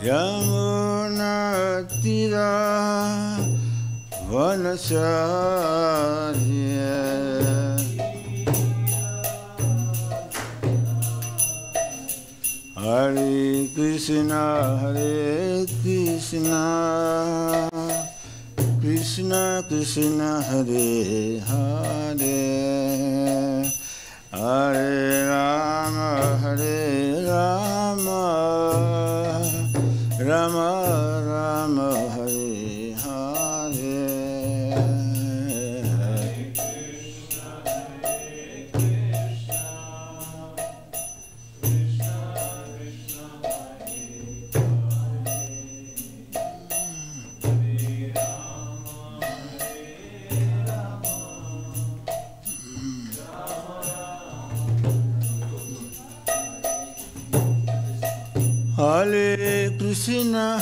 Yamunatira Vanacharya Hare Krishna Krishna Krishna Hare Hare Hare Rama Rama Rama Hare Hare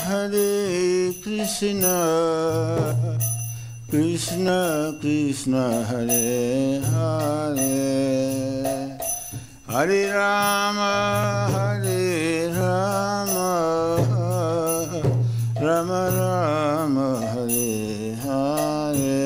Hare Krishna Krishna Krishna Hare Hare Hare Rama Rama Rama Hare Hare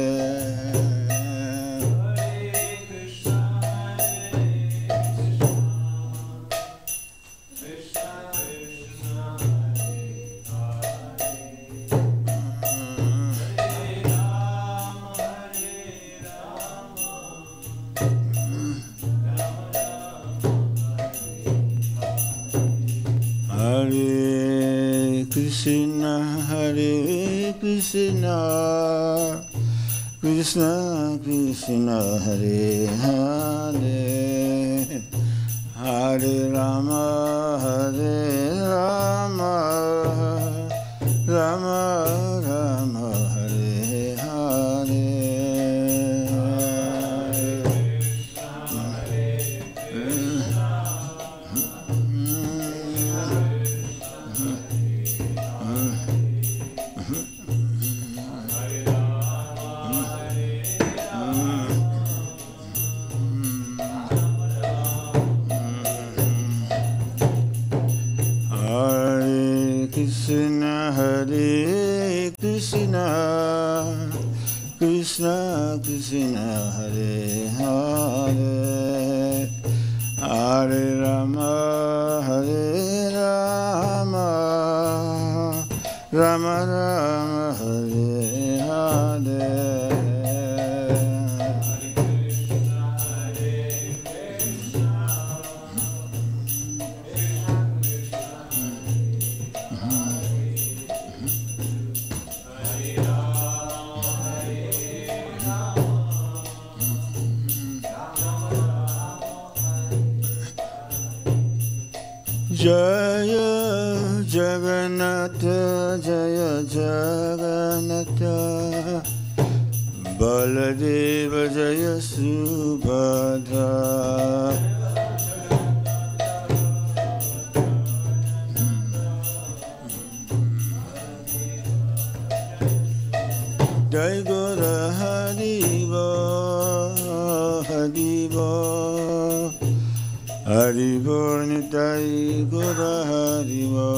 Krishna Krishna Krishna Hare Hare Hare Rama Rama Rama Hare Hare Krishna Krishna Hare Hare Hare Rama Rama Rama Hare Hare Jaya Jagannatha Jaya Jagannatha Baladeva Jaya Subhadra Jai Guru Haribo Haribo Haribo Nitai Guru Haribo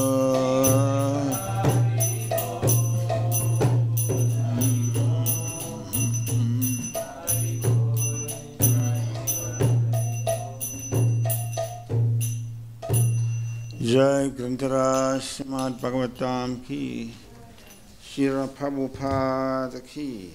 Jai Grantharaj Srimad Bhagavatam ki Shira Prabhupada ki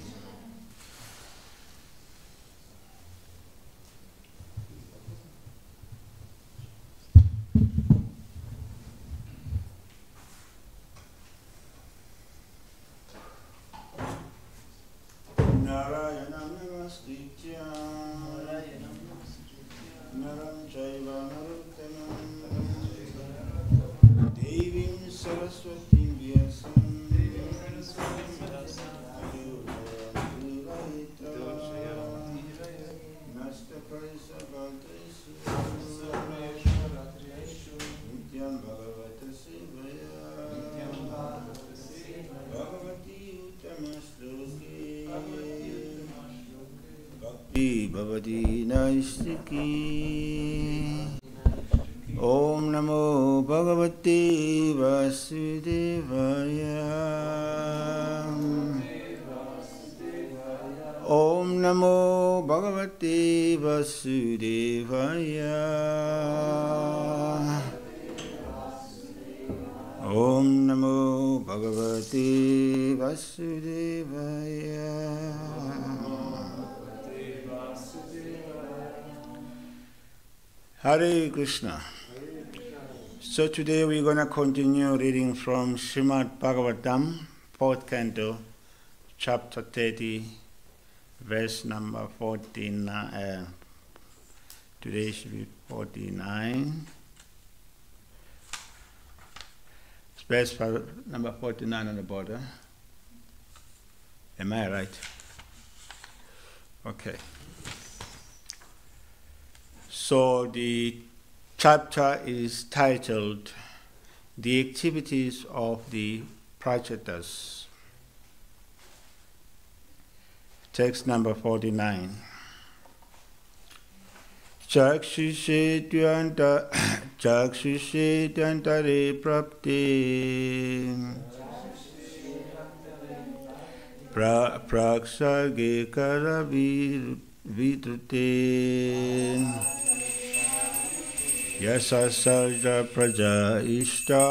Narayanam Namaskritya Naram Chaiva Narottamam Devim Saraswati Vyasam Nastapaisa Bhadresu Nityam Bhagavata Sivaya Bhagavati Uttama Shloki Bhakti Bhavati Naistiki. Om Namo Bhagavate Vasudevaya. Om Namo Bhagavate Vasudevaya. Om Namo Bhagavate Vasudevaya. Hare Krishna. So today we're going to continue reading from Srimad Bhagavatam, 4th canto, chapter 30, verse number 49. Today should be 49. Verse number 49 on the border. Am I right? Okay. So the chapter is titled The Activities of the Prachetas. Text number 49. Chakshushe tyantare prapte praksarge karavidrute yasasarja praja ishta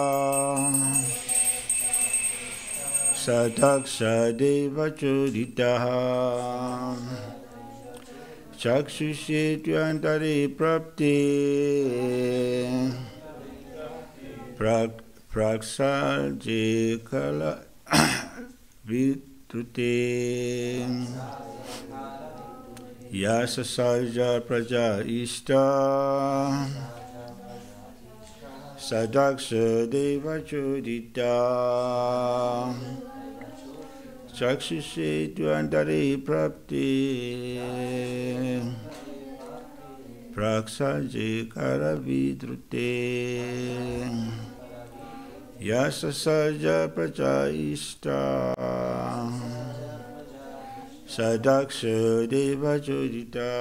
sadaksha deva choditaha chakshushe tyantare prapte praksarje kala vitrute yasasarja praja ishta sadaksha deva chodita chakshushe tyantare prapte praksarje karavidrute yasasarja praja ishta sadaksha deva chodita.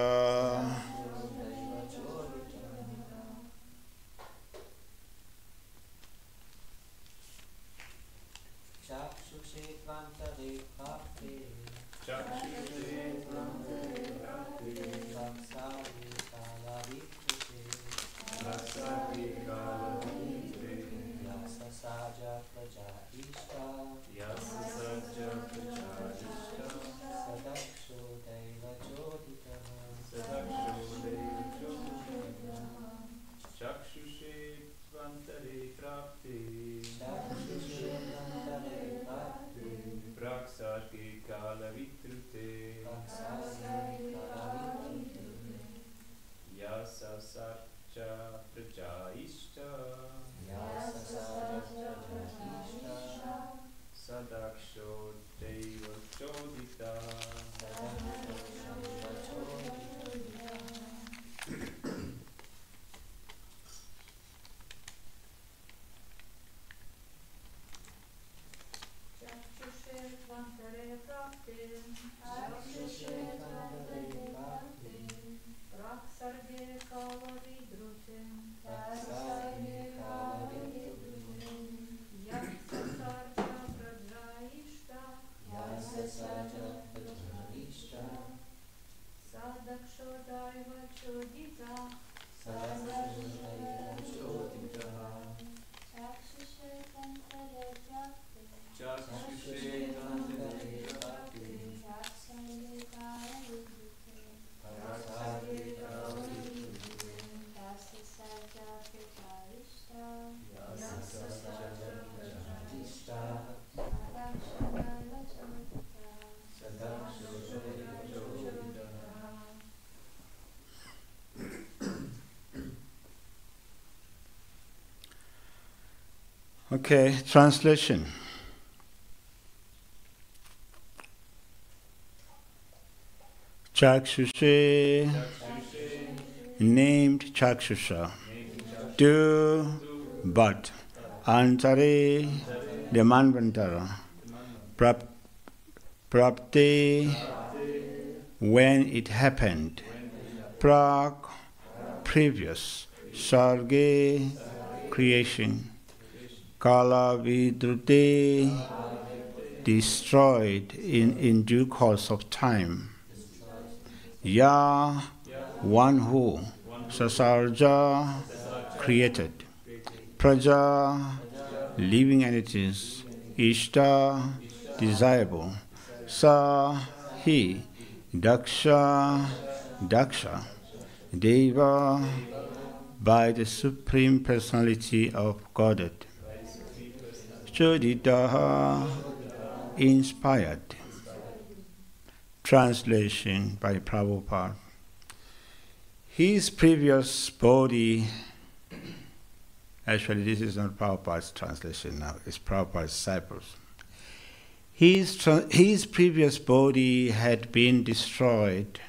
Okay, translation. Chakshushe, named Chakshusha, to, but, Antare, the Manvantara, Prapte, when it happened, Prag, previous, Sarge, creation, Kala Vidrute, destroyed in due course of time, Ya, one who, Sasarja, created, Praja, living entities, Ishta, desirable, Sa, he, Daksha, Deva, by the Supreme Personality of Godhead, Choditaha, inspired. Translation by Prabhupada. His previous body, actually this is not Prabhupada's translation now, it's Prabhupada's disciples. His previous body had been destroyed,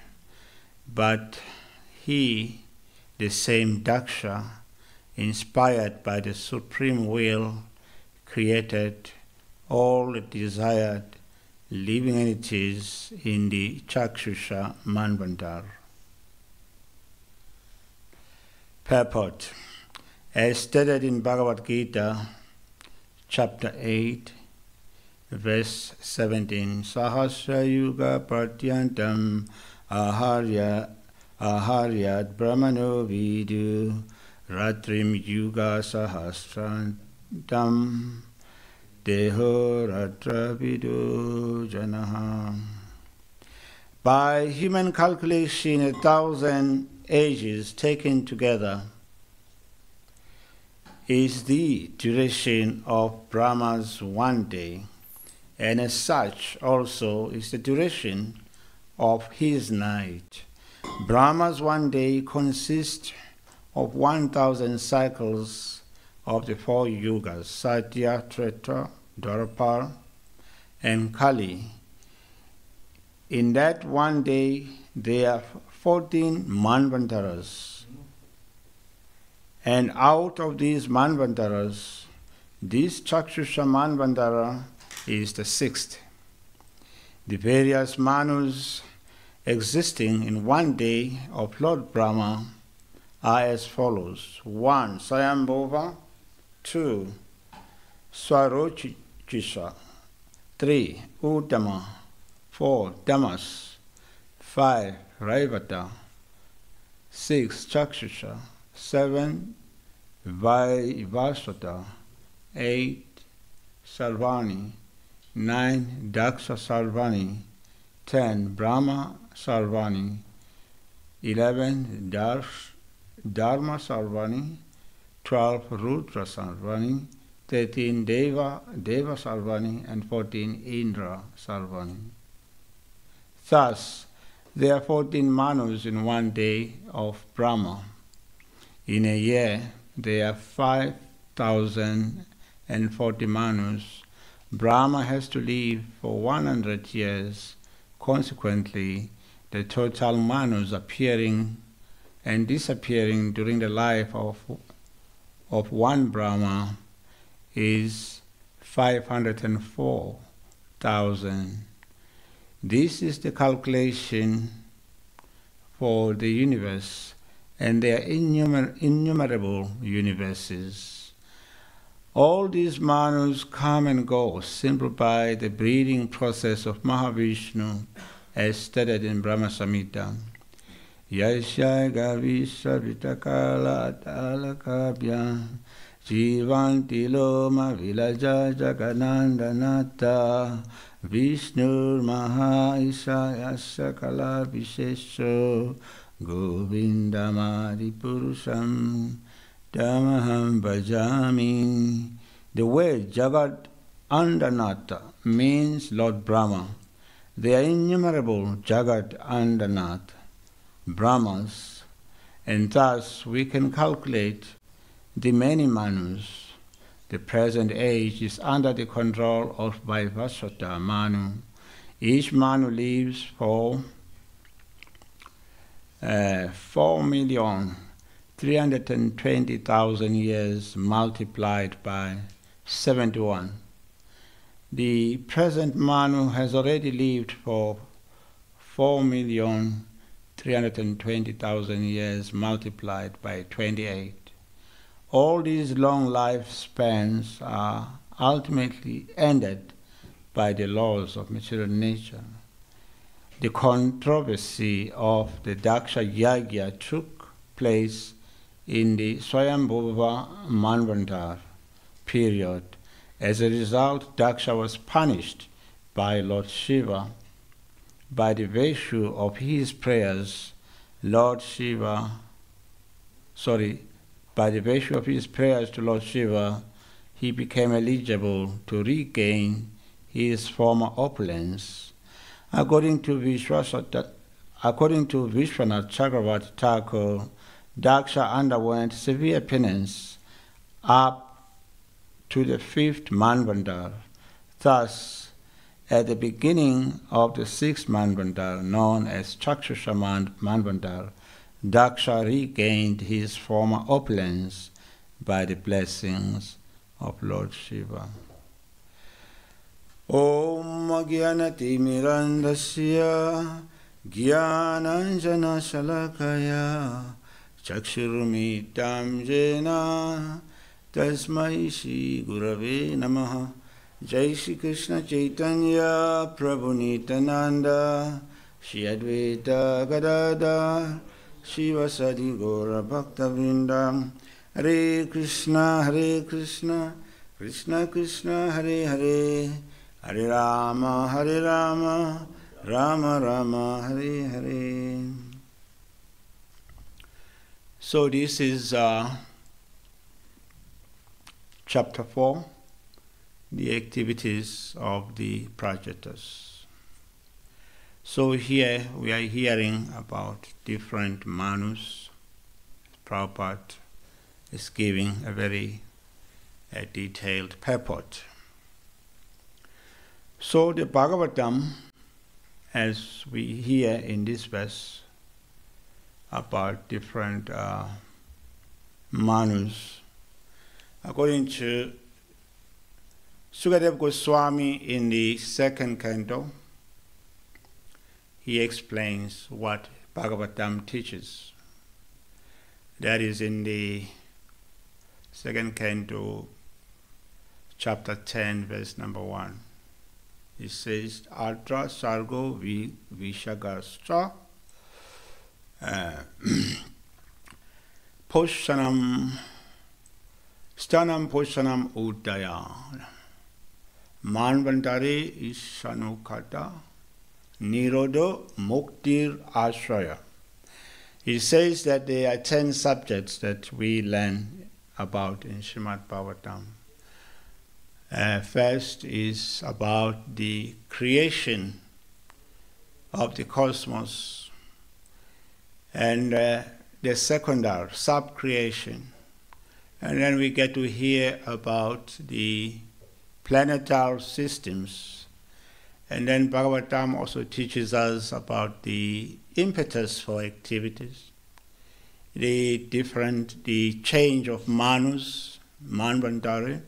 but he, the same Daksha, inspired by the Supreme Will, created all the desired living entities in the Chakshusha Manvantara. Purport. As stated in Bhagavad Gita, chapter 8, verse 17, Sahasra Yuga Pratyantam Aharyat Brahmano Vidu Ratrim Yuga Sahasrantam Deho Ratra Vidu Janaha. By human calculation, 1,000 ages taken together is the duration of Brahma's one day, and as such also is the duration of his night. Brahma's one day consists of 1,000 cycles of the 4 yugas, Satya, Treta, Dwapara, and Kali. In that one day, there are 14 Manvantaras. And out of these Manvantaras, this Chakshusha Manvantara is the 6th. The various Manus existing in one day of Lord Brahma are as follows. 1. Swayambhuva. 2. Swarochisa. 3. Uttama. 4. Damas. 5. Raivata. 6. Chakshusha. 7. Vaivasvata. 8. Sarvani. 9. Daksha Sarvani. 10. Brahma Sarvani. 11. Dharma Sarvani. 12. Rudra Sarvani. 13. Deva Sarvani. And 14. Indra Sarvani. Thus, there are 14 Manus in one day of Brahma. In a year, there are 5,040 Manus. Brahma has to live for 100 years. Consequently, the total Manus appearing and disappearing during the life of one Brahma is 504,000. This is the calculation for the universe, and there are innumerable universes. All these Manus come and go simply by the breeding process of Mahavishnu, as stated in Brahma Samhita. Yasya Gavisha Vitakala Atalakabhya Jivanti Loma Vilaja Jaganandanata Vishnur Maha Isayasya Kala Vishesho Govindamadi Purusham Damaham Bhajami. The word Jagat Andanata means Lord Brahma. There are innumerable Jagat Andanath, Brahmas, and thus we can calculate the many Manus. The present age is under the control of Vaivasvata Manu. Each Manu lives for 4,320,000 years multiplied by 71. The present Manu has already lived for 4,320,000 years multiplied by 28. All these long lifespans are ultimately ended by the laws of material nature. The controversy of the Daksha Yagya took place in the Swayambhuva Manvantara period. As a result, Daksha was punished by Lord Shiva. By the virtue of his prayers, by the virtue of his prayers to Lord Shiva, he became eligible to regain his former opulence. According to Vishwanath Chakravarti Thakur, Daksha underwent severe penance up to the 5th Manvantara. Thus, at the beginning of the 6th Manvantara, known as Chakshusha Manvantara, Daksha regained his former opulence by the blessings of Lord Shiva. Om Gyanati Mirandasya Gyananjana Shalakaya Chakshurumitam Jena Tasmai Shri Gurave Namaha. Jai Shri Krishna Chaitanya Prabhu Nityananda Shri Advaita Gadadhar Shivasadi Gaura Bhakta Vrindam. Hare Krishna Krishna Krishna Hare Hare, Hare Rama Rama Rama Hare Hare. So this is chapter 4, the activities of the Prajatas. So here we are hearing about different manus. Prabhupada is giving a very detailed purport. So the Bhagavatam, as we hear in this verse about different manus, according to Sukadeva Goswami in the 2nd canto, he explains what Bhagavatam teaches. That is in the 2nd canto, chapter 10, verse number 1. It says, Atra Sargo Vishagastra Poshanam Stanam Poshanam Udaya Manvantare Ishanukata Nirodo Muktir Ashraya. It says that there are 10 subjects that we learn about in Srimad Bhagavatam. First is about the creation of the cosmos, and the second are sub-creation. And then we get to hear about the planetary systems. And then Bhagavatam also teaches us about the impetus for activities, the change of manus, manvantara,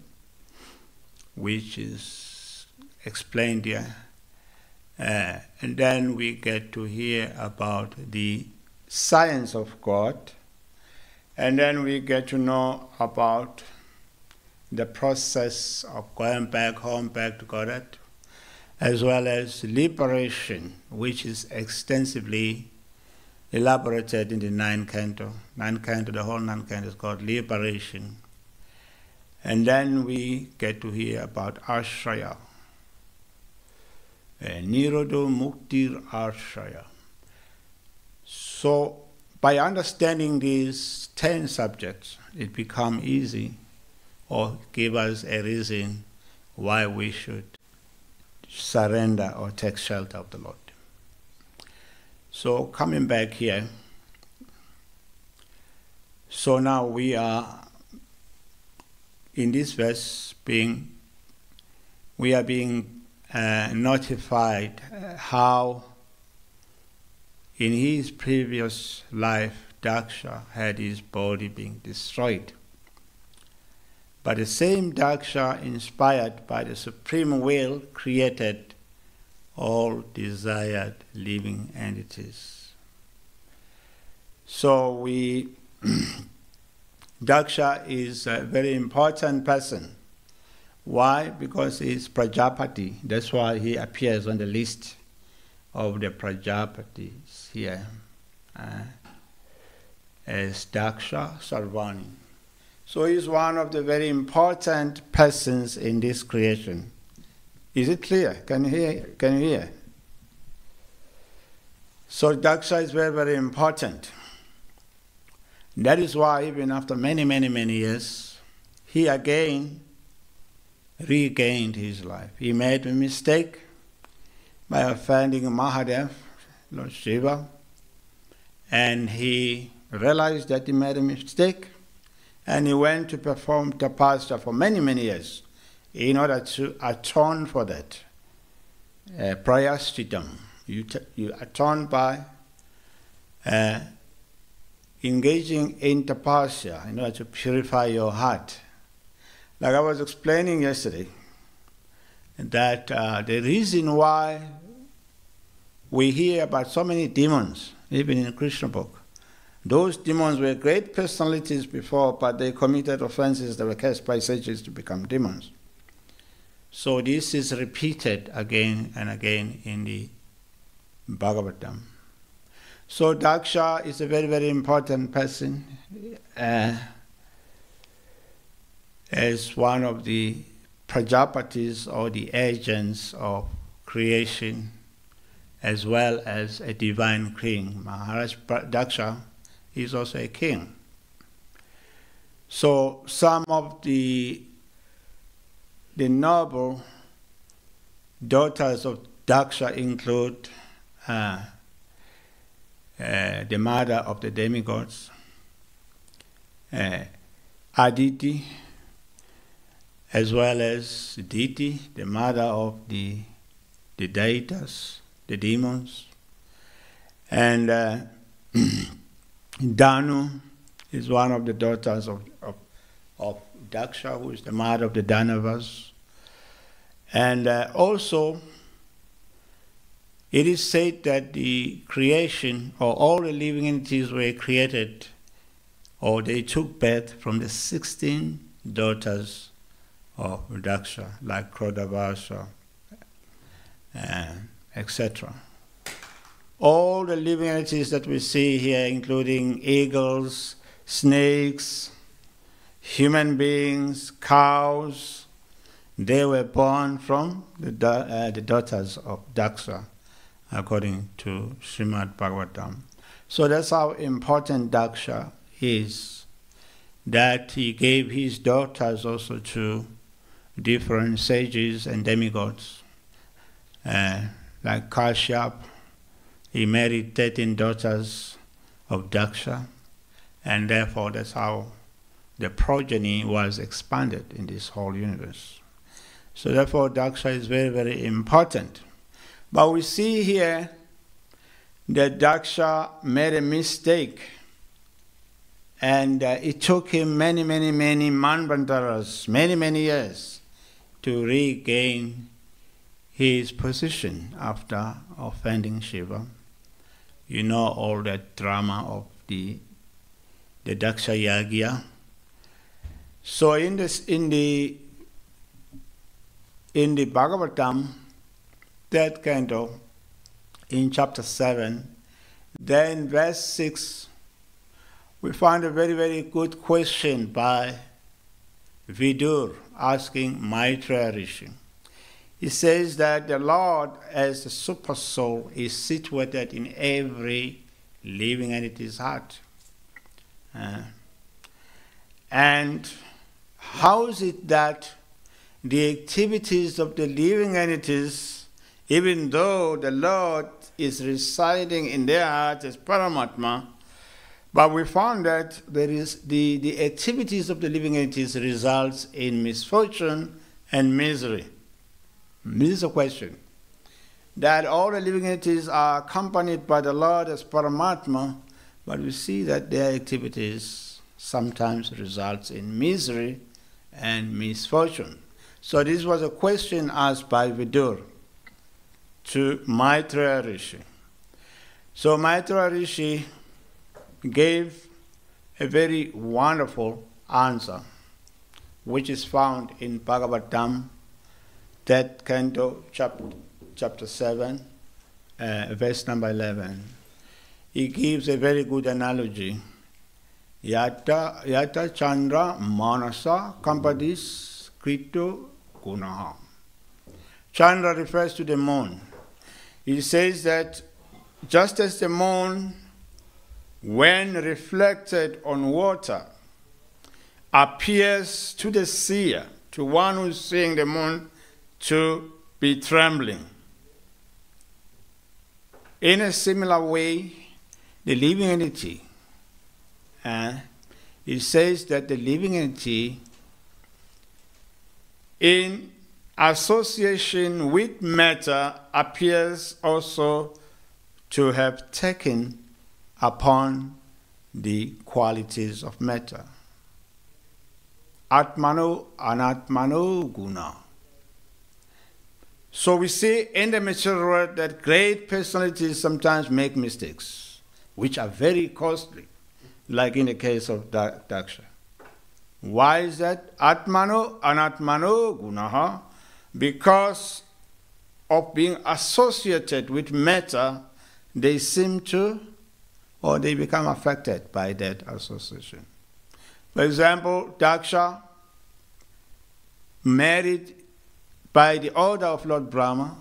which is explained here. And then we get to hear about the science of God. And then we get to know about the process of going back home, back to Godhead, as well as liberation, which is extensively elaborated in the 9th canto. The whole 9th canto is called liberation. And then we get to hear about Ashraya, Nirodo Muktir Ashraya. So by understanding these 10 subjects, it becomes easy, or give us a reason why we should surrender or take shelter of the Lord. So coming back here, so now we are in this verse we are being notified how in his previous life Daksha had his body being destroyed. But the same Daksha, inspired by the supreme will, created all desired living entities. So Daksha is a very important person. Why? Because he's Prajapati. That's why he appears on the list of the Prajapatis here as Daksha Sarvani. So he's one of the very important persons in this creation. Is it clear? Can you hear? So Daksha is very, very important. That is why even after many, many, many years, he again regained his life. He made a mistake by offending Mahadev, Lord Shiva, and he realized that he made a mistake, and he went to perform tapasya for many, many years in order to atone for that. Prayashchitam. You atone by engaging in tapasya in order to purify your heart. Like I was explaining yesterday, that the reason why we hear about so many demons, even in Krishna book, those demons were great personalities before, but they committed offenses that were cast by sages to become demons. So this is repeated again and again in the Bhagavatam. So Daksha is a very, very important person as one of the Prajapatis or the agents of creation, as well as a divine king. Maharaj Daksha is also a king. So some of the noble daughters of Daksha include the mother of the demigods, Aditi, as well as Diti, the mother of the deities, the demons, and Danu is one of the daughters of Daksha, who is the mother of the Danavas. And also, it is said that the creation, or all the living entities were created, or they took birth from the 16 daughters of Daksha, like Krodavasa, etc. All the living entities that we see here, including eagles, snakes, human beings, cows, they were born from the daughters of Daksha, according to Srimad Bhagavatam. So that's how important Daksha is, that he gave his daughters also to different sages and demigods. Like Kashyap, he married 13 daughters of Daksha, and therefore that's how the progeny was expanded in this whole universe. So therefore Daksha is very, very important. But we see here that Daksha made a mistake, and it took him many, many, many manvantaras, many years to regain his position after offending Shiva. You know all that drama of the Daksha Yagya. So in the Bhagavatam, that kind of, in chapter 7, then verse 6, we find a very, very good question by Vidur asking Maitreya Rishi. He says that the Lord, as the super soul, is situated in every living entity's heart. And how is it that the activities of the living entities, even though the Lord is residing in their hearts as Paramatma, but we found that there is the activities of the living entities results in misfortune and misery. This is a question. That all the living entities are accompanied by the Lord as Paramatma, but we see that their activities sometimes results in misery and misfortune. So this was a question asked by Vidur to Maitreya Rishi. So Maitreya Rishi gave a very wonderful answer, which is found in Bhagavatam, that canto, chapter 7, verse number 11. He gives a very good analogy. Yata Chandra Manasa Kampadis Krito Gunaha. Chandra refers to the moon. He says that just as the moon, when reflected on water, appears to the seer, to one who's seeing the moon, to be trembling. In a similar way, the living entity, it says that the living entity, in association with matter, appears also to have taken upon the qualities of matter. Atmano anatmano guna. So we see in the material world that great personalities sometimes make mistakes, which are very costly, like in the case of Daksha. Why is that? Atmano anatmano gunaha. Because of being associated with matter, they seem to, or they become affected by that association. For example, Daksha, married by the order of Lord Brahma,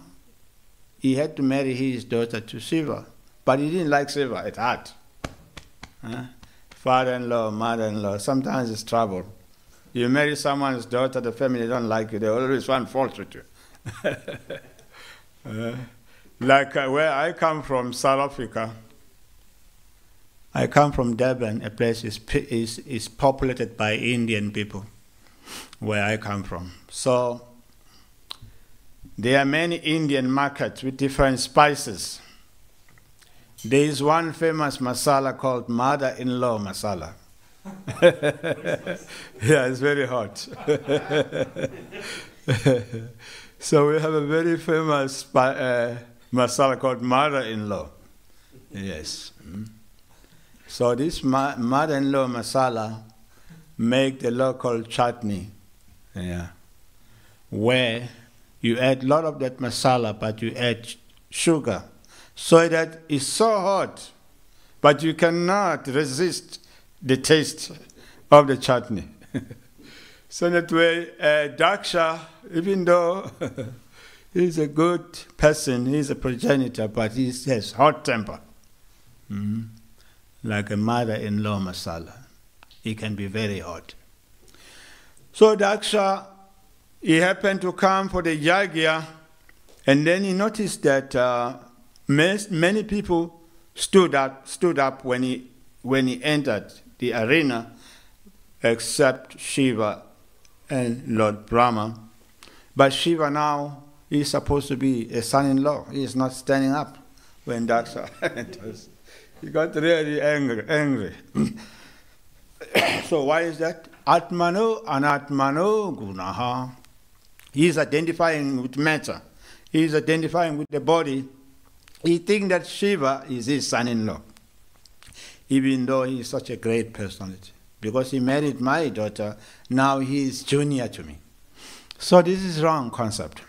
he had to marry his daughter to Shiva, but he didn't like Shiva at heart. Father-in-law, mother-in-law, sometimes it's trouble. You marry someone's daughter, the family don't like you, they always find fault with you. Like where I come from, South Africa, I come from Durban, a place is populated by Indian people, where I come from. So there are many Indian markets with different spices. There is one famous masala called mother-in-law masala. Yeah, it's very hot. So we have a very famous masala called mother-in-law. Yes. So this mother-in-law masala make the local chutney, where you add a lot of that masala, but you add sugar, so that it's so hot, but you cannot resist the taste of the chutney. So that way, Daksha, even though he's a good person, he's a progenitor, but he has hot temper. Like a mother-in-law masala. He can be very hot. So Daksha, he happened to come for the yagya, and then he noticed that many people stood up when he entered the arena, except Shiva and Lord Brahma. But Shiva now is supposed to be a son-in-law. He is not standing up when Daksha enters. He got really angry. So why is that? Atmano anatmano gunaha. He is identifying with matter. He is identifying with the body. He thinks that Shiva is his son-in-law, even though he is such a great personality. Because he married my daughter, now he is junior to me. So this is wrong concept.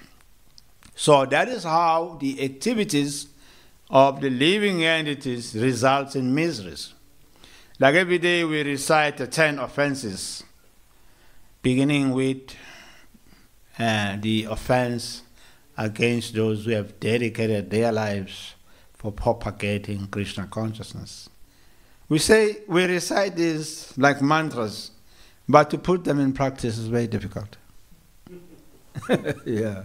So that is how the activities of the living entities results in miseries. Like every day we recite the 10 offenses, beginning with the offense against those who have dedicated their lives for propagating Krishna consciousness. We recite these like mantras, but to put them in practice is very difficult. Yeah.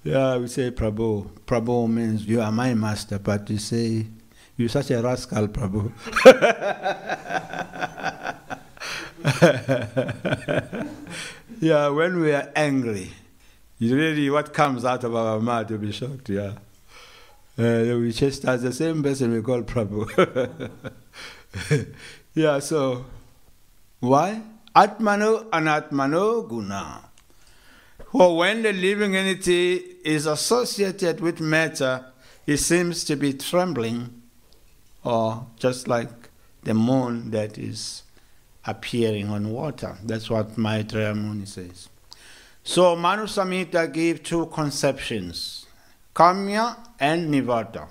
Yeah, we say Prabhu. Prabhu means you are my master, but you say, you're such a rascal, Prabhu. Yeah, when we are angry, really what comes out of our mouth, you'll be shocked, yeah. We chastise the same person we call Prabhu. Yeah, so, why? Atmano anatmano guna. For when the living entity is associated with matter, it seems to be trembling, or just like the moon that is appearing on water. That's what Maitreya Muni says. So Manu Samhita gave two conceptions, Kamya and Nivata,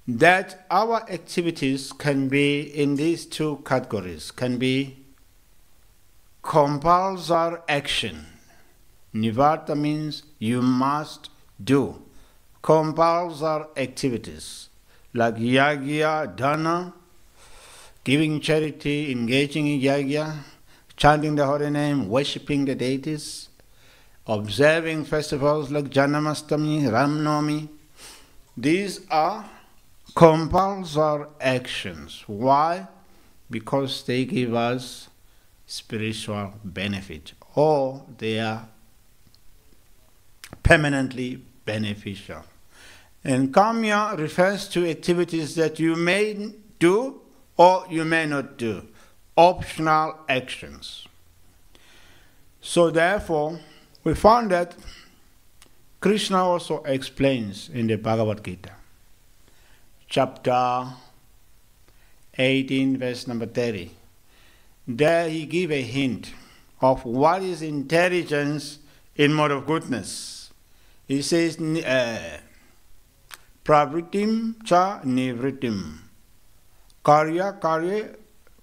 that our activities can be in these two categories, can be compulsory action. Nivata means you must do compulsory activities like yagya, dana, giving charity, engaging in yagya, chanting the holy name, worshipping the deities, observing festivals like Janamastami, Ramnavami. These are compulsory actions. Why? Because they give us spiritual benefit, or they are permanently beneficial. And Kamya refers to activities that you may do or you may not do, optional actions. So therefore, we found that Krishna also explains in the Bhagavad Gita, chapter 18, verse number 30. There he gives a hint of what is intelligence in mode of goodness. He says, pravritim cha nivritim, karya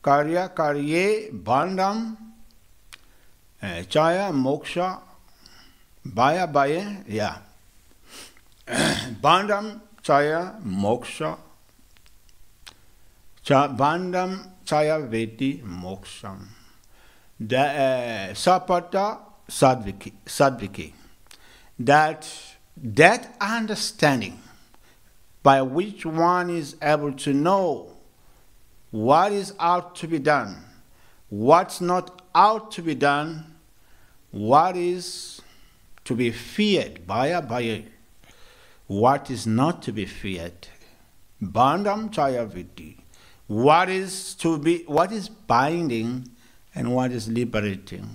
karye bandham, chaya moksha, baya baya, bandham chaya moksha, bandham chaya veti moksham. Sapata sadviki. That understanding by which one is able to know what is out to be done, what's not out to be done, what is to be feared, baya baya, what is not to be feared, bandham chaya viti, what is binding and what is liberating.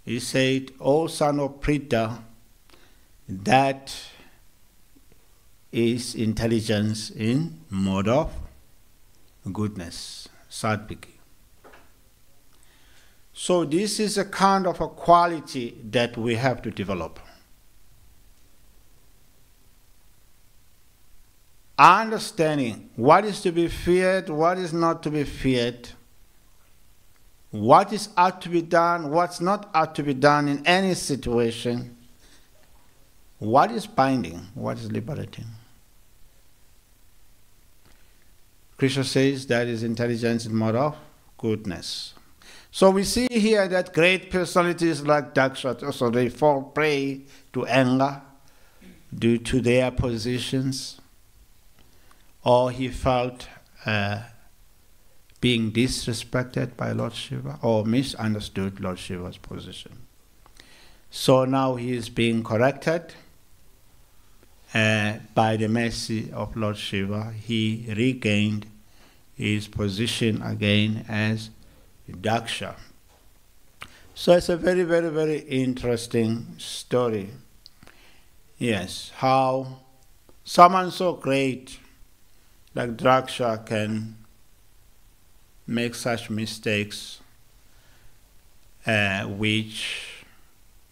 He said, O son of Pritha, that is intelligence in mode of goodness, sadviki. So this is a kind of a quality that we have to develop. Understanding what is to be feared, what is not to be feared, what is ought to be done, what's not ought to be done in any situation, what is binding, what is liberating. Krishna says that is intelligence in mode of goodness. So we see here that great personalities like Daksha, also they fall prey to anger due to their positions, or he felt being disrespected by Lord Shiva, or misunderstood Lord Shiva's position. So now he is being corrected by the mercy of Lord Shiva. He regained his position again as Daksha. So it's a very, very, very interesting story. Yes, how someone so great like Daksha can make such mistakes which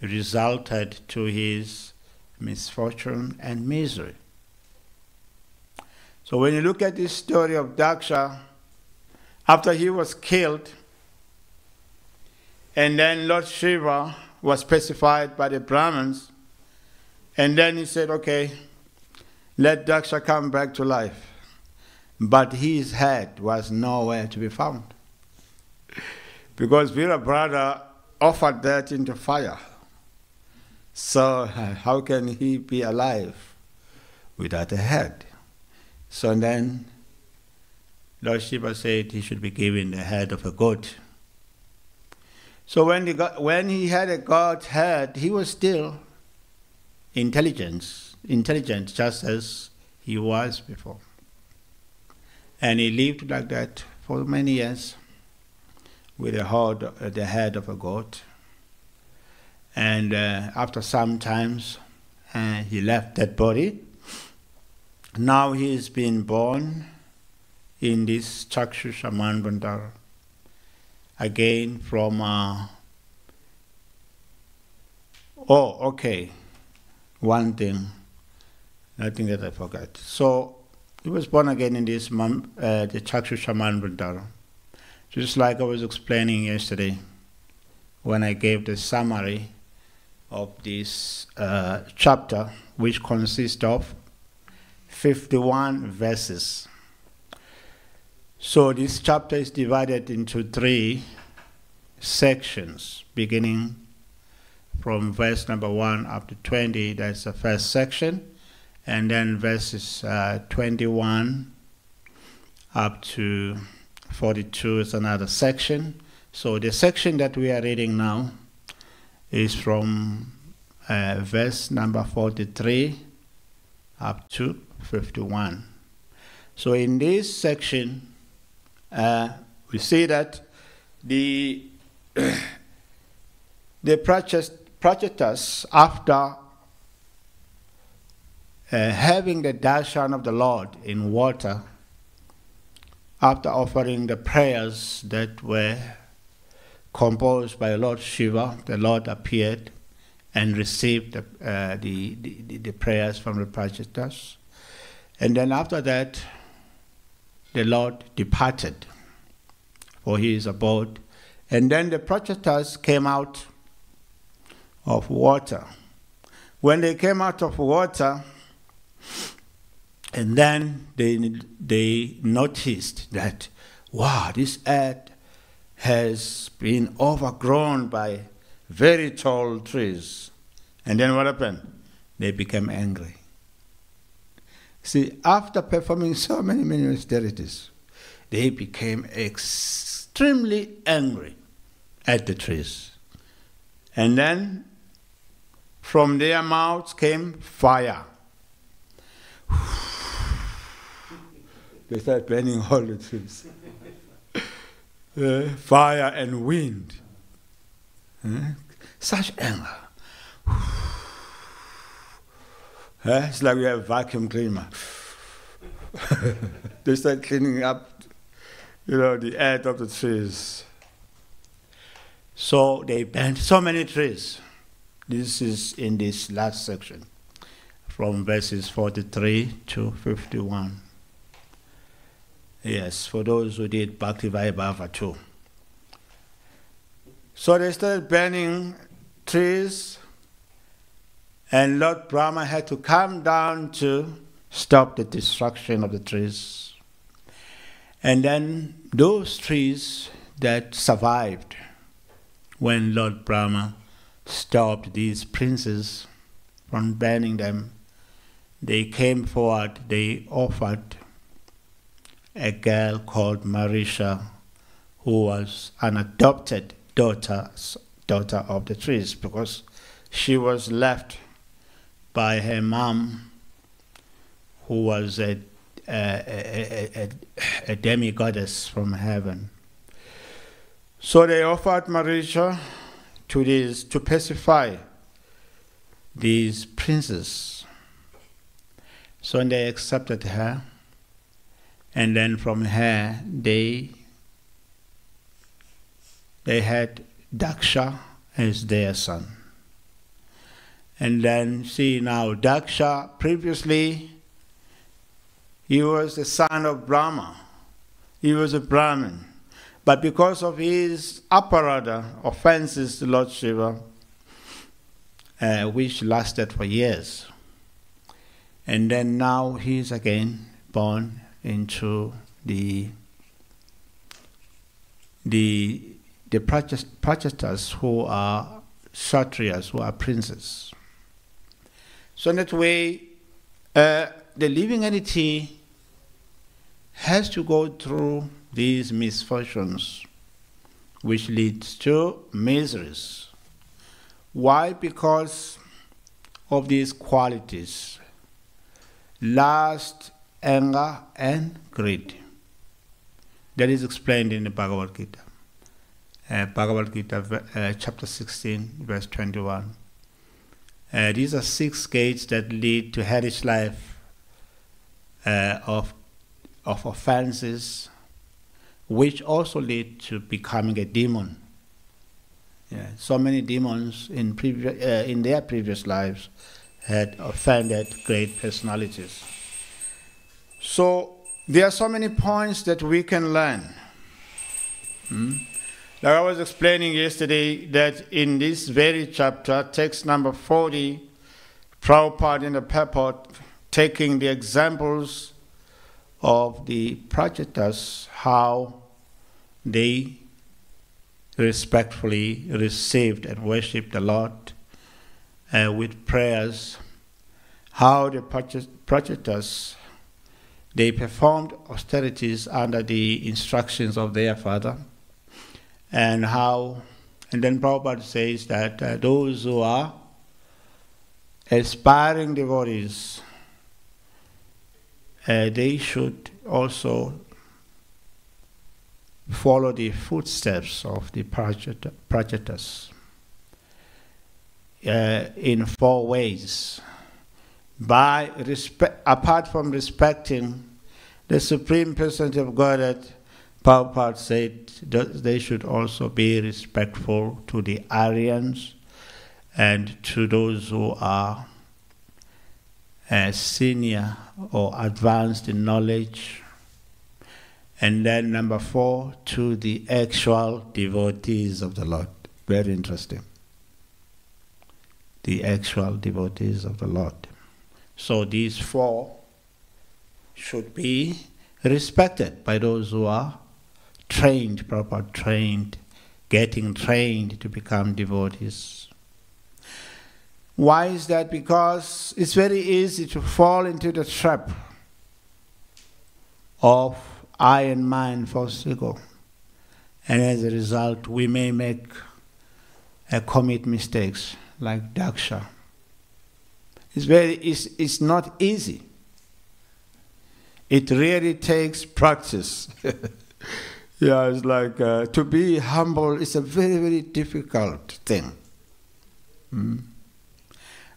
resulted to his misfortune and misery. So when you look at this story of Daksha, after he was killed, and then Lord Shiva was pacified by the Brahmins, and then he said, okay, let Daksha come back to life. But his head was nowhere to be found, because Virabhadra offered that into fire. So how can he be alive without a head? So then Lord Shiva said he should be given the head of a goat. So when he had a goat head, he was still intelligent just as he was before. And he lived like that for many years with the head of a goat. And after some times, he left that body. Now he's been born in this Chakshusha Manvantara. Again from... one thing, nothing that I forgot. So he was born again in this the Chakshusha Manvantara. Just like I was explaining yesterday when I gave the summary of this chapter, which consists of 51 verses. So this chapter is divided into 3 sections, beginning from verse number 1 up to 20, that's the first section, and then verses 21 up to 42 is another section. So the section that we are reading now is from verse number 43 up to 51. So in this section, we see that the Prachetas, after having the darshan of the Lord in water, after offering the prayers that were composed by Lord Shiva, the Lord appeared and received the prayers from the Prachetas. And then after that, the Lord departed for his abode. And then the Prachetas came out of water. When they came out of water, and then they noticed that, wow, this earth has been overgrown by very tall trees. And then what happened? They became angry. See, after performing so many austerities, they became extremely angry at the trees. And then from their mouths came fire. They started burning all the trees. Fire and wind. Such anger. It's like we have a vacuum cleaner. They start cleaning up, the earth of the trees. So they burned so many trees. This is in this last section, from verses 43 to 51. Yes, for those who did Bhakti Vaibhava too. So they started burning trees, and Lord Brahma had to come down to stop the destruction of the trees. And then those trees that survived, when Lord Brahma stopped these princes from burning them, they came forward, they offered a girl called Marisha, who was an adopted daughter of the trees, because she was left by her mom, who was a demigoddess from heaven. So they offered Marisha to pacify these princes. So they accepted her, and then from her they had Daksha as their son. And then see now, Daksha, previously he was the son of Brahma. He was a Brahmin. But because of his aparada, offenses to Lord Shiva, which lasted for years, and then now he is again born into the Prachetas, who are Kshatriyas, who are princes. So in that way, the living entity has to go through these misfortunes, which leads to miseries. Why? Because of these qualities: lust, anger, and greed. That is explained in the Bhagavad Gita. Bhagavad Gita, chapter 16, verse 21. These are 6 gates that lead to hellish life of offenses, which also lead to becoming a demon. Yeah, so many demons in their previous lives had offended great personalities. So there are so many points that we can learn. Like I was explaining yesterday, that in this very chapter, text number 40, Prabhupada in the purport, taking the examples of the Prachetas, how they respectfully received and worshipped the Lord with prayers, how the Prachetas, they performed austerities under the instructions of their father, and then Prabhupada says that those who are aspiring devotees, they should also follow the footsteps of the Prachetas in 4 ways. Apart from respecting the Supreme Personality of Godhead, Prabhupada said that they should also be respectful to the Aryans and to those who are senior or advanced in knowledge. And then number 4, to the actual devotees of the Lord. Very interesting. The actual devotees of the Lord. So these 4 should be respected by those who are trained, proper trained, getting trained to become devotees. Why is that? Because it's very easy to fall into the trap of I and mine, false ego. And as a result, we may commit mistakes like Daksha. It's not easy. It really takes practice. Yeah, it's like to be humble is a very, very difficult thing.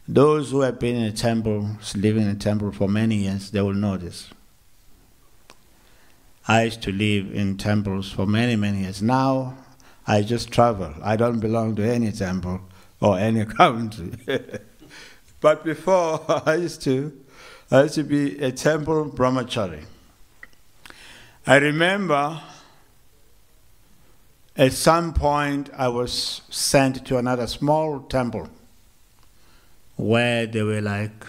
Those who have been in a temple, living in a temple for many years, they will know this. I used to live in temples for many, many years. Now, I just travel. I don't belong to any temple or any country. But before, I used to be a temple brahmachari. I remember at some point I was sent to another small temple where they were like,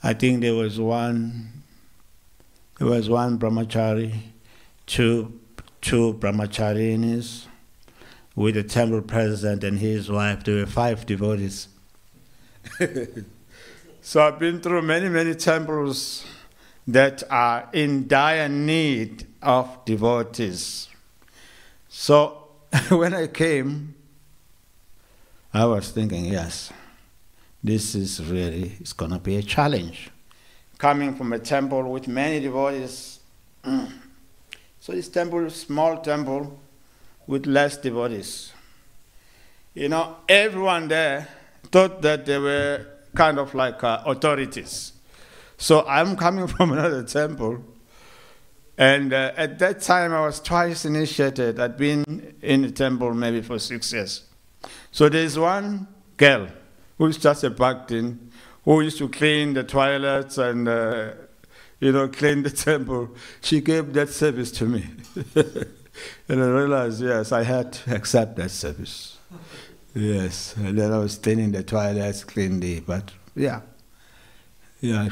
I think there was one brahmachari, two brahmacharinis, with the temple president and his wife. There were 5 devotees. So I've been through many, many temples that are in dire need of devotees. So when I came, I was thinking, yes, this is really, it's going to be a challenge. Coming from a temple with many devotees. So this temple is a small temple with less devotees. You know, everyone there thought that they were kind of like authorities. So I'm coming from another temple, and at that time I was twice initiated. I'd been in the temple maybe for 6 years. So there's one girl who's just a bhaktin, who used to clean the toilets and clean the temple. She gave that service to me. And I realized, yes, I had to accept that service. Yes, and then I was cleaning the toilets,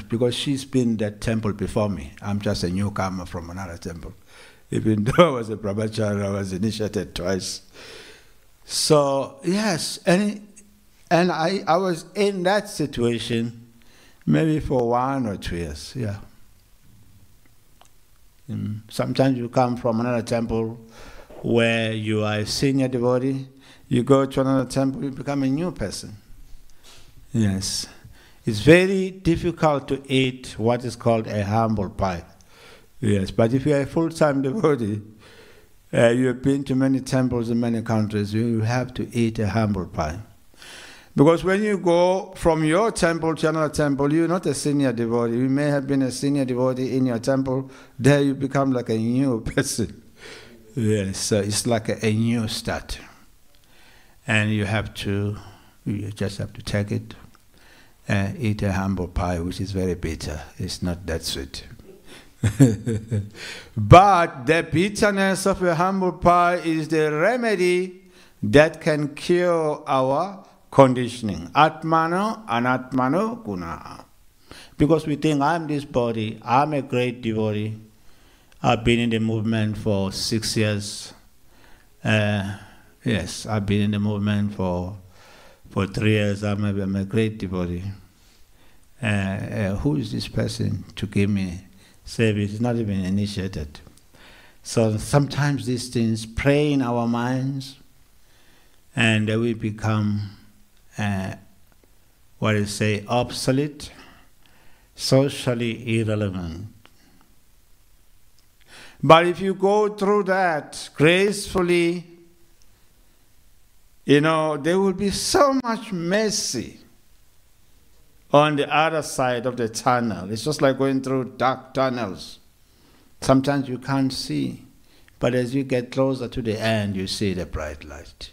because she's been in that temple before me. I'm just a newcomer from another temple. Even though I was a brahmachari, I was initiated twice. So, yes, and I was in that situation maybe for 1 or 2 years, yeah. Sometimes you come from another temple where you are a senior devotee, you go to another temple, you become a new person. Yes. It's very difficult to eat what is called a humble pie. Yes, but if you are a full-time devotee, You've been to many temples in many countries, you have to eat a humble pie. Because when you go from your temple to another temple, you're not a senior devotee. You may have been a senior devotee in your temple. There you become like a new person. Yes, so it's like a new start. And you just have to take it and eat a humble pie, which is very bitter. It's not that sweet. But the bitterness of a humble pie is the remedy that can cure our conditioning. Atmano, anatmano, guna. Because we think, I'm this body, I'm a great devotee. I've been in the movement for 6 years. Yes, I've been in the movement for 3 years. I'm a great devotee. Who is this person to give me service? It's not even initiated. So sometimes these things play in our minds, and we become obsolete, socially irrelevant. But if you go through that gracefully, there will be so much mercy on the other side of the tunnel. It's just like going through dark tunnels. Sometimes you can't see, but as you get closer to the end, you see the bright light.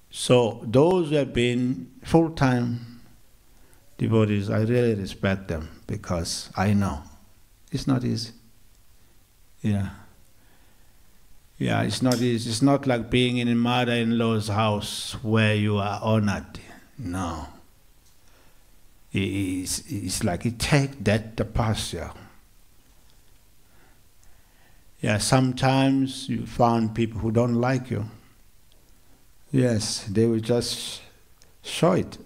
So those who have been full-time devotees, I really respect them, because I know it's not easy. Yeah, it's not easy. It's not like being in a mother-in-law's house where you are honored. No. It's like it takes that tapasya. Yeah, sometimes you find people who don't like you. Yes, they will just show it.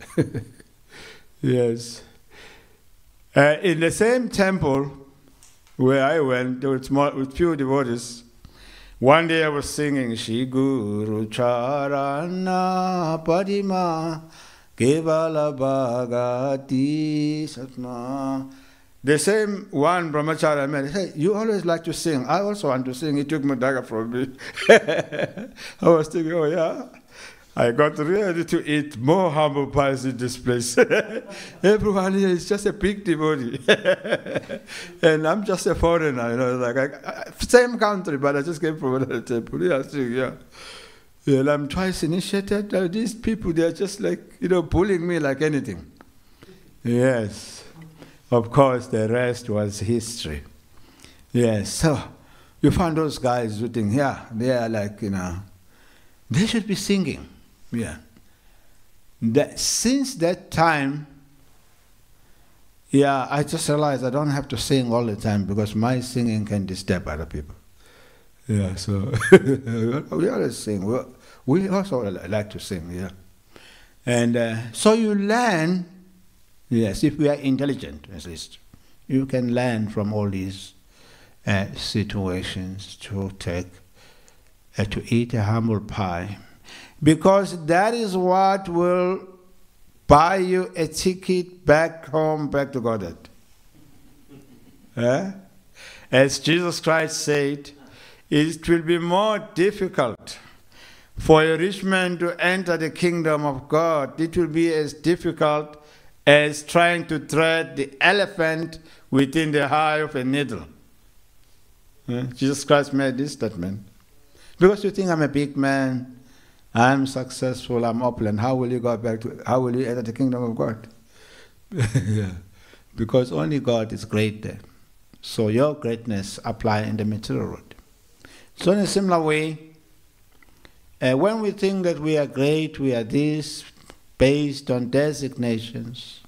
Yes. In the same temple where I went, there was with few devotees. One day I was singing Shri Guru Charana Padima Kevala Bhagati Satma. The same one brahmachari I met, hey, you always like to sing. I also want to sing. He took my dagger from me. I was thinking, oh yeah. I got ready to eat more humble pies in this place. Everyone here is just a big devotee. And I'm just a foreigner, same country, but I just came from another temple. Yeah. And I'm twice initiated. These people, they're just like, bullying me like anything. Yes. Of course, the rest was history. Yes. So, you find those guys who think, they are like, they should be singing. Yeah. Since that time, I just realized I don't have to sing all the time, because my singing can disturb other people. Yeah, so we always sing. We also like to sing, yeah. And so you learn, yes, if we are intelligent at least, you can learn from all these situations to eat a humble pie. Because that is what will buy you a ticket back home, back to Godhead. As Jesus Christ said, it will be more difficult for a rich man to enter the kingdom of God. It will be as difficult as trying to thread the elephant within the eye of a needle. Jesus Christ made this statement. Because you think I'm a big man, I'm successful, I'm opulent, how will you enter the kingdom of God? Yeah. Because only God is great there. So your greatness apply in the material world. So in a similar way, when we think that we are great, we are this, based on designations,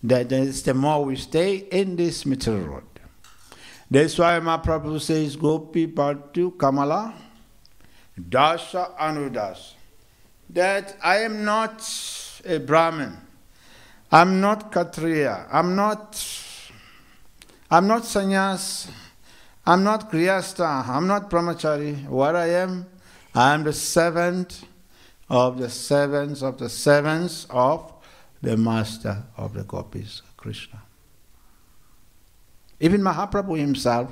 that is the more we stay in this material world. That's why Mahaprabhu says, Gopi Bhartu Kamala Dasha Anudas, that I am not a Brahmin, I'm not Kshatriya, I'm not sannyas, I'm not grihastha, I'm not brahmachari. What I am the seventh of the sevens of the sevens of the master of the gopis, Krishna. Even Mahaprabhu himself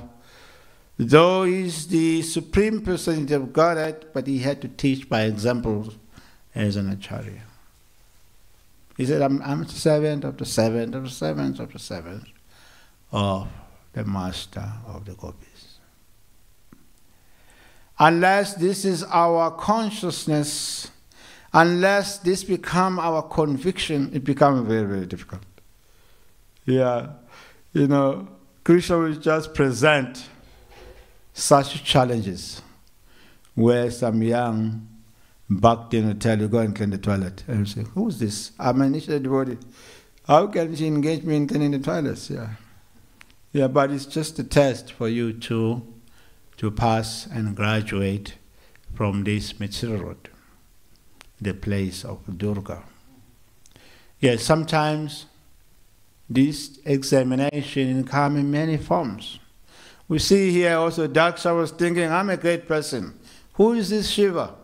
Though he's the supreme personality of Godhead, but he had to teach by example as an acharya. He said, I'm the servant of the servant of the servants of the servants of the master of the gopis. Unless this is our consciousness, unless this becomes our conviction, it becomes very, very difficult. Yeah, you know, Krishna will just present such challenges where some young Bhakti will tell you, go and clean the toilet. And you say, who's this? I'm an initiated devotee. How can she engage me in cleaning the toilets? Yeah. Yeah, but it's just a test for you to pass and graduate from this material world, the place of Durga. Yes, sometimes this examination comes in many forms. We see here also Daksha was thinking, I'm a great person. Who is this Shiva?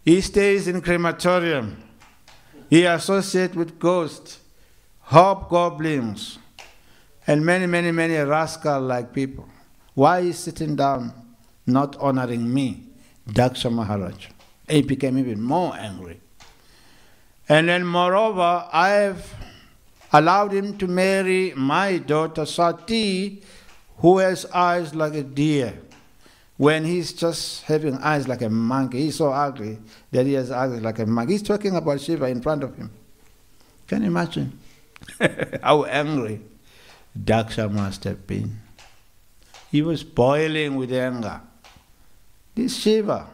He stays in crematorium. He associates with ghosts, hobgoblins, and many rascal-like people. Why is he sitting down, not honoring me, Daksha Maharaj? He became even more angry. And then moreover, I've allowed him to marry my daughter Sati, who has eyes like a deer, when he's just having eyes like a monkey. He's so ugly that he has eyes like a monkey. He's talking about Shiva in front of him. Can you imagine how angry Daksha must have been? He was boiling with anger. This Shiva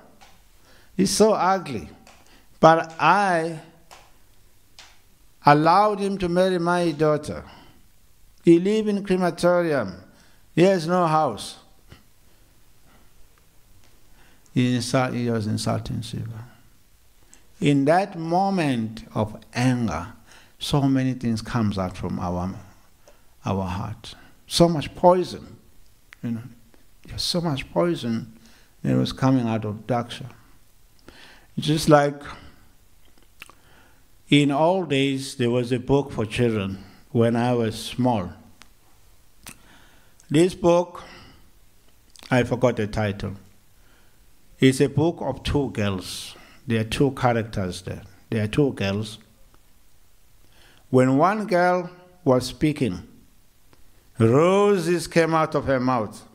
is so ugly, but I allowed him to marry my daughter. He lives in crematorium. He has no house. He was insulting Shiva. In that moment of anger, so many things comes out from our heart. So much poison, you know. There's so much poison that was coming out of Daksha. Just like in old days, there was a book for children when I was small. This book, I forgot the title. It's a book of two girls. There are two characters there. There are two girls. When one girl was speaking, roses came out of her mouth.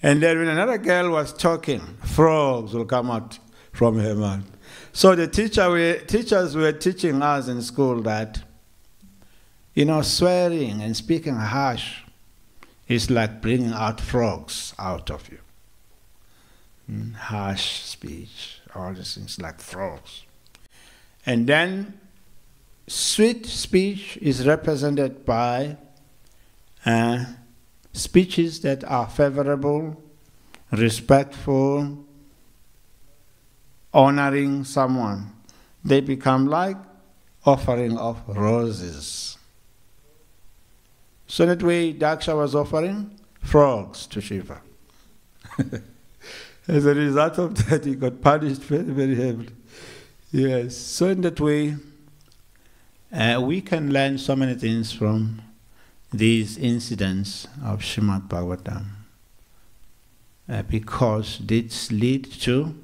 And then when another girl was talking, frogs will come out from her mouth. So the teachers were teaching us in school that, you know, swearing and speaking harsh is like bringing out frogs out of you. Harsh speech, all these things like frogs. And then sweet speech is represented by speeches that are favorable, respectful, honoring someone. They become like offering of roses. So that way Daksha was offering frogs to Shiva. As a result of that, he got punished very, very heavily. Yes, so in that way, we can learn so many things from these incidents of Srimad Bhagavatam, because this leads to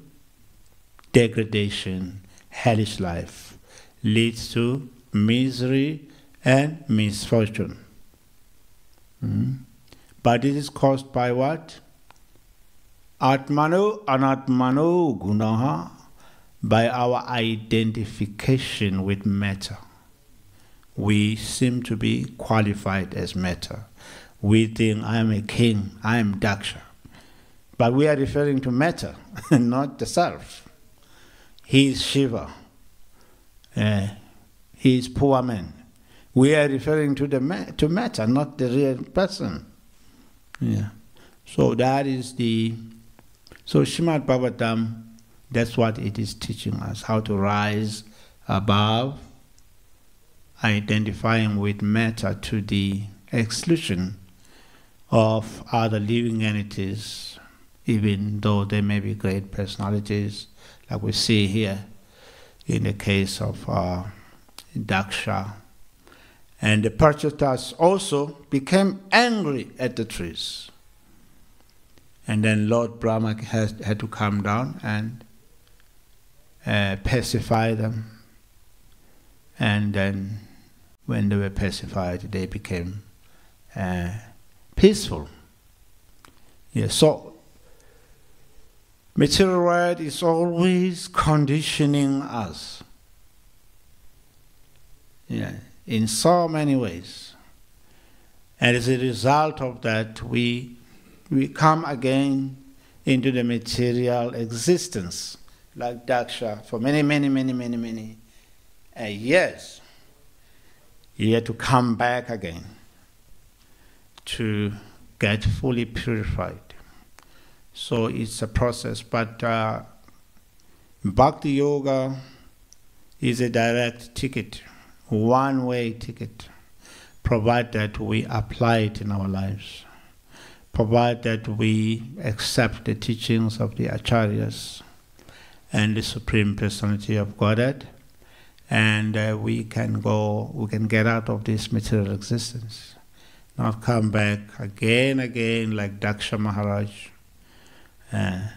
degradation, hellish life, leads to misery and misfortune. But it is caused by what? Atmano anatmano gunaha, by our identification with matter. We seem to be qualified as matter. We think, I am a king, I am Daksha. But we are referring to matter, not the self. He is Shiva. He is poor man. We are referring to to matter, not the real person. Yeah. So that is so Srimad Bhagavatam, that's what it is teaching us, how to rise above identifying with matter to the exclusion of other living entities, even though they may be great personalities, like we see here in the case of Daksha And the Parchatas also became angry at the trees. And then Lord Brahma had to come down and pacify them. And then when they were pacified, they became peaceful. Yes, so material world is always conditioning us. Yeah, in so many ways. And as a result of that, we come again into the material existence, like Daksha, for many years. He had to come back again to get fully purified. So it's a process, but Bhakti Yoga is a direct ticket, one-way ticket, provided that we apply it in our lives, provided that we accept the teachings of the Acharyas and the Supreme Personality of Godhead, and we can get out of this material existence, not come back again like Daksha Maharaj.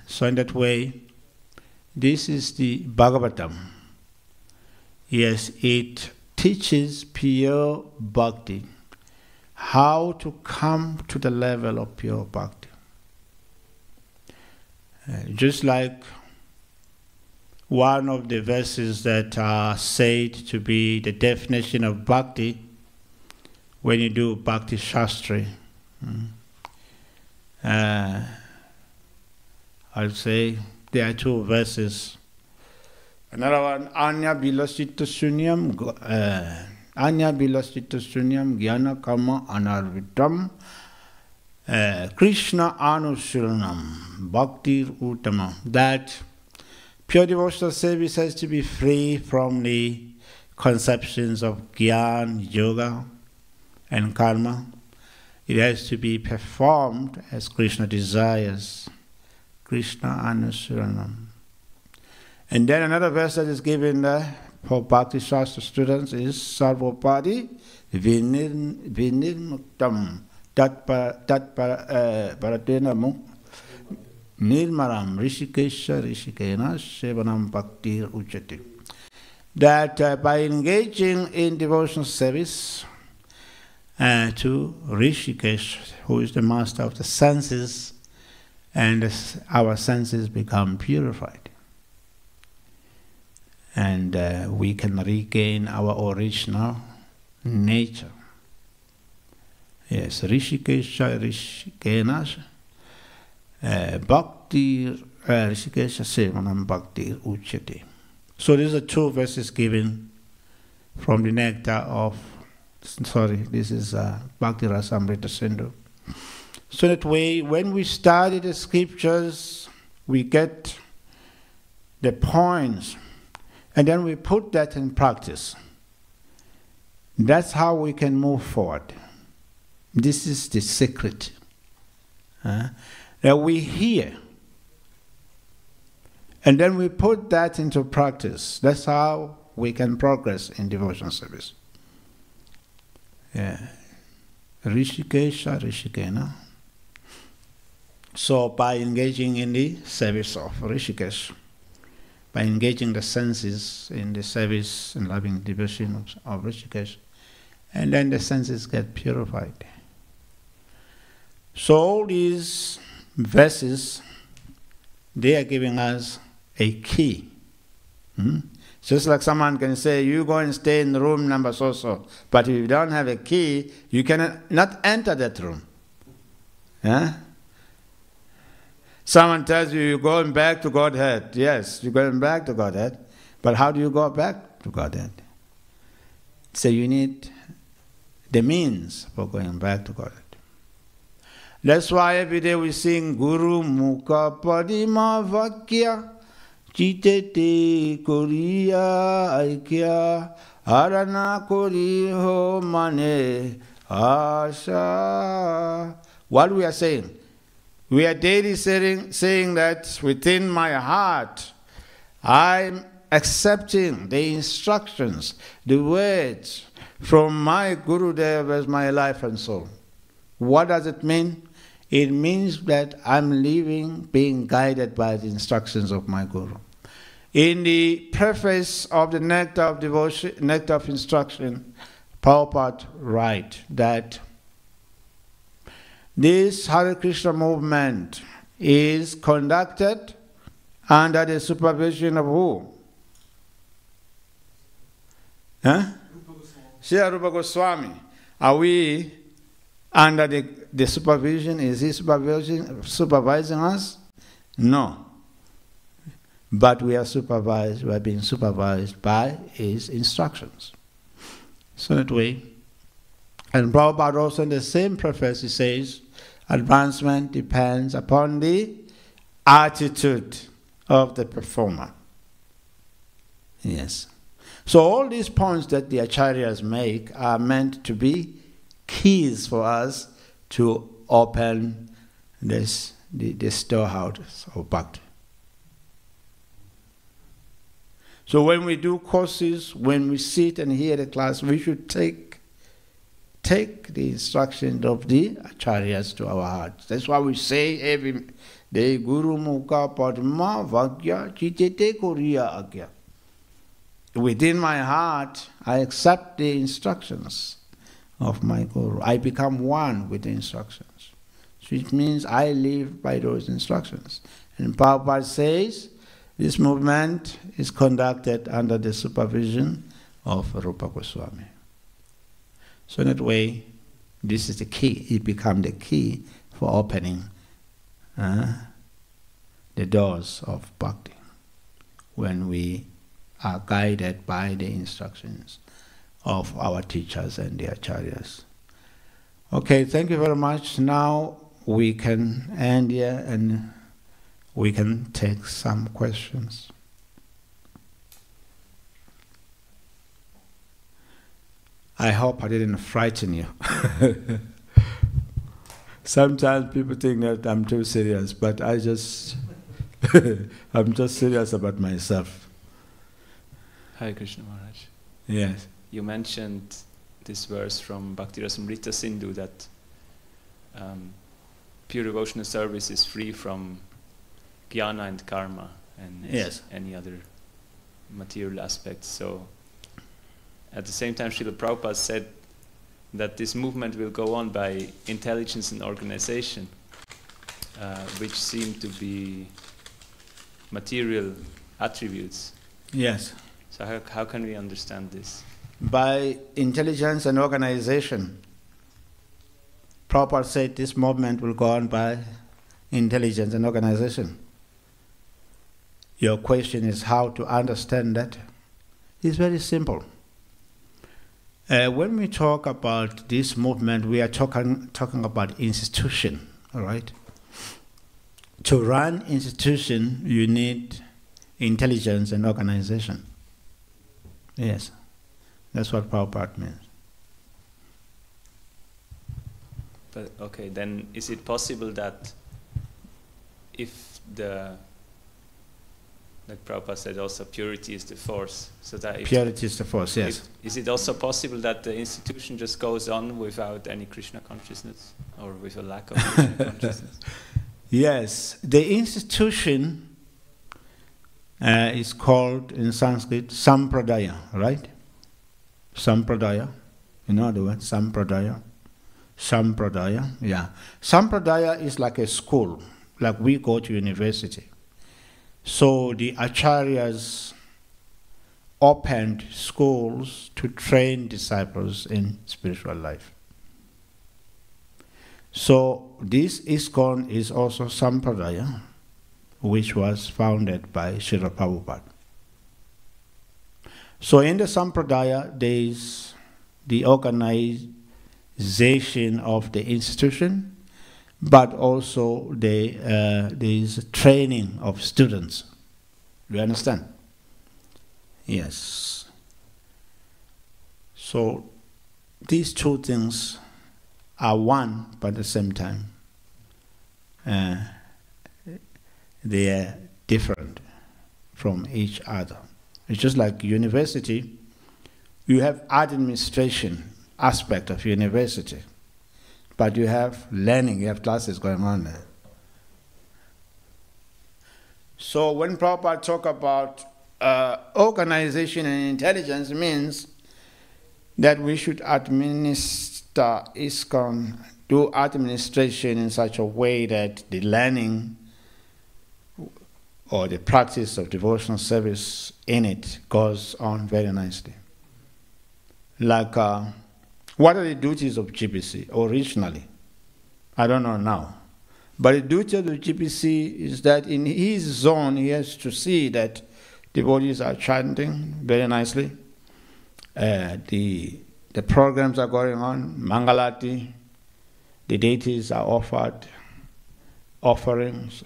So in that way, this is the Bhagavatam. Yes, it teaches pure bhakti, how to come to the level of pure bhakti. Just like one of the verses that are said to be the definition of bhakti when you do Bhakti Shastri. I'll say there are two verses. Another one, Anya Bilasita Sunyam Gyana Kama Anarvitam Krishna Anusiranam Bhakti Uttama. That pure devotional service has to be free from the conceptions of Gyan, Yoga, and Karma. It has to be performed as Krishna desires. Krishna Anusiranam. And then another verse that is given there for Bhakti Shastra students is Sarvopadi Vinirmuktam Paratena Nirmaram Rishikesha Rishikena Sevanam Bhakti Uchati. That by engaging in devotional service to Rishikesh, who is the master of the senses, and our senses become purified. And we can regain our original nature. Yes, Rishikesha Rishikena Bhakti Rishikesha Sevanam Bhakti Uchyate. So these are two verses given from the nectar of, this is Bhakti Rasamrita Sindhu. So that way, when we study the scriptures, we get the points, and then we put that in practice. That's how we can move forward. This is the secret. That we hear, and then we put that into practice. That's how we can progress in devotional service. Yeah. Rishikesha Rishikena. So by engaging in the service of Rishikesh, by engaging the senses in the service and loving devotion of Rishikesh, and then the senses get purified. So all these verses, they are giving us a key. Just like someone can say, you go and stay in the room number so-so, but if you don't have a key, you cannot enter that room. Someone tells you, you're going back to Godhead. Yes, you're going back to Godhead. But how do you go back to Godhead? So you need the means for going back to Godhead. That's why every day we sing Guru Mukha Padima Vakya Chitete Koriya Aikya Arana Koriho Mane Asha. What we are saying? We are daily saying that within my heart, I'm accepting the instructions, the words From my Gurudev as my life and soul. What does it mean? It means that I'm living, being guided by the instructions of my Guru. In the preface of the Nectar of Devotion, Nectar of Instruction, Prabhupada writes that this Hare Krishna movement is conducted under the supervision of who? Sri Rupa Goswami. Are we under the supervision? Is he supervising us? No. But we are supervised, we are being supervised by his instructions. So that way, and Prabhupada also in the same preface, he says, advancement depends upon the attitude of the performer. Yes. So all these points that the acharyas make are meant to be keys for us to open the storehouse of bhakti. So when we do courses, when we sit and hear the class, we should take the instructions of the acharyas to our hearts. That's why we say every day, Guru Mukha Padma Vagya Chitete Koriya Agya. Within my heart, I accept the instructions of my Guru. I become one with the instructions. Which means I live by those instructions. And Prabhupada says, this movement is conducted under the supervision of Rupa Goswami. So in that way, this is the key. It becomes the key for opening the doors of bhakti when we are guided by the instructions of our teachers and the acharyas. Okay, thank you very much. Now we can end here and we can take some questions. I hope I didn't frighten you. Sometimes people think that I'm too serious, but I'm just serious about myself. Hare Krishna Maharaj. Yes. You mentioned this verse from Bhakti Rasamrita Sindhu that pure devotional service is free from jnana and karma and yes, any other material aspects. So at the same time, Srila Prabhupada said that this movement will go on by intelligence and organization, which seem to be material attributes. Yes. So how can we understand this? By intelligence and organization. Prabhupada said this movement will go on by intelligence and organization. Your question is how to understand that. It's very simple. When we talk about this movement, we are talking about institution, all right? To run institution, you need intelligence and organization. Yes, that's what Prabhupada means. But okay, then is it possible that if like Prabhupada said also, purity is the force, so that if purity is the force, yes. Is it also possible that the institution just goes on without any Krishna consciousness, or with a lack of Krishna consciousness? Yes, the institution is called in Sanskrit Sampradaya, right? Sampradaya, you know the word Sampradaya? Sampradaya, yeah. Sampradaya is like a school, like we go to university. So the acharyas opened schools to train disciples in spiritual life. So this ISKCON is also Sampradaya, which was founded by Srila Prabhupada. So in the Sampradaya, there is the organization of the institution, but also there is training of students. Do you understand? Yes. So these two things are one, but at the same time they are different from each other. It's just like university. You have administration aspect of university, but you have learning, you have classes going on there. So when Prabhupada talk about organization and intelligence, means that we should administer ISKCON, do administration in such a way that the learning or the practice of devotional service in it goes on very nicely. Like, what are the duties of GPC originally? I don't know now. But the duty of the GPC is that in his zone, he has to see that devotees are chanting very nicely. The programs are going on, Mangalati, the deities are offered offerings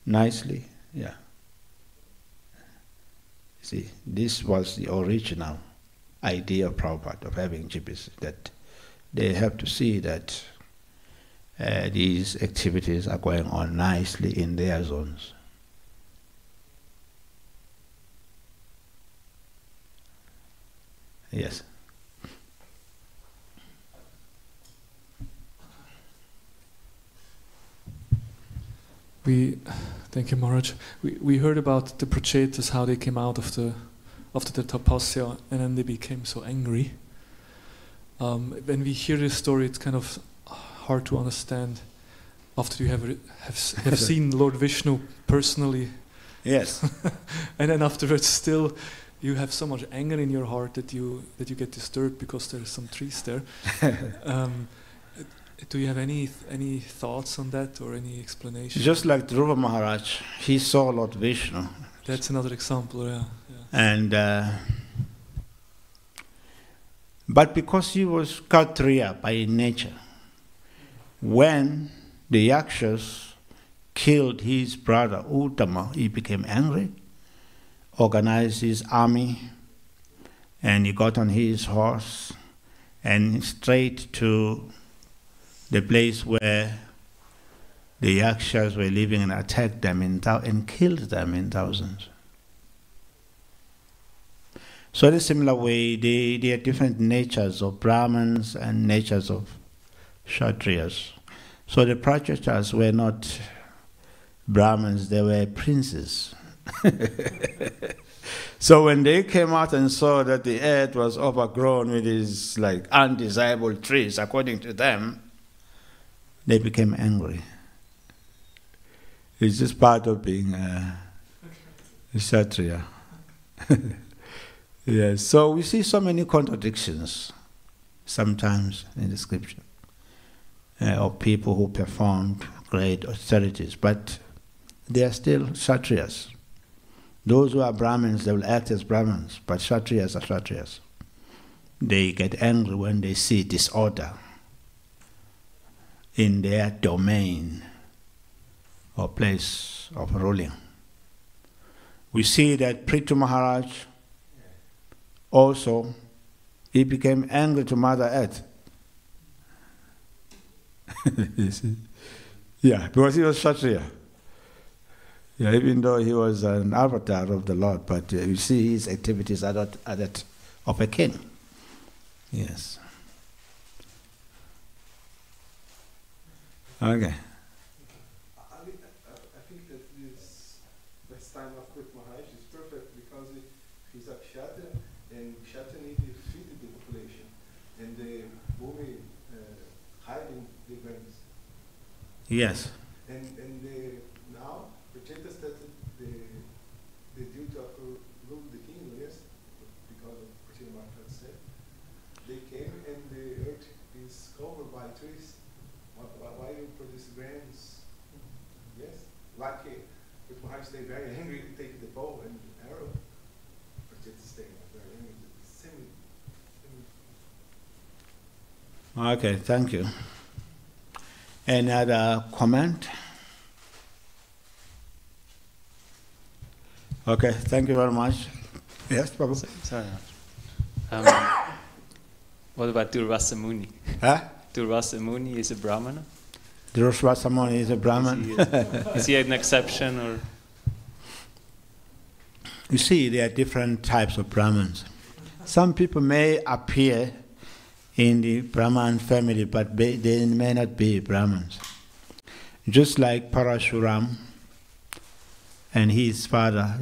nicely. Yeah. See, this was the original idea of Prabhupada of having GPC, that they have to see that these activities are going on nicely in their zones. Yes. Thank you, Maharaj. We heard about the Prachetas, how they came out of the tapasya, and then they became so angry. When we hear this story, it's kind of hard to understand. After you have seen Lord Vishnu personally, yes, and then afterwards still you have so much anger in your heart that you get disturbed because there's some trees there. Do you have any thoughts on that or any explanation? Just like Dhruva Maharaj, he saw Lord Vishnu. That's another example, yeah. And but because he was Kshatriya by nature, when the Yakshas killed his brother Uttama, he became angry, organized his army, and he got on his horse and straight to the place where the Yakshas were living and attacked them and killed them in thousands. So in a similar way, there are different natures of Brahmins and natures of Kshatriyas. So the Prachetas were not Brahmins, they were princes. So when they came out and saw that the earth was overgrown with these like undesirable trees, according to them, they became angry. It's just part of being a Kshatriya. Yes, so we see so many contradictions sometimes in the scripture of people who performed great austerities, but they are still Kshatriyas. Those who are Brahmins, they will act as Brahmins, but Kshatriyas are Kshatriyas. They get angry when they see disorder in their domain or place of ruling. We see that Prithu Maharaj also, he became angry to Mother Earth. Yeah, because he was Kshatriya. Yeah, even though he was an avatar of the Lord, but you see his activities are that of a king. Yes. Okay. I think that this time of Prithu Maharaj is perfect because he's a Kshatriya, and Kshatriya need to feed the population, and the Bhumi hiding the grains. Yes. And now Prachetas started the duty of rule the kingdom, yes, because of Prithu Maharaj said. They came and the earth is covered by trees. Why you produce grains? Yes, like Prithu Maharaj stay very angry, take the bow and the arrow. Prachetas stay very angry. Okay, thank you. Any other comment? Okay, thank you very much. Yes, Prabhu? Sorry. What about Durvasa Muni? Huh? Durvasa Muni is a Brahmana? Durvasa Muni is a Brahman. Is he an exception, or? You see, there are different types of Brahmins. some people may appear in the Brahman family, but they may not be Brahmins. Just like Parashuram and his father,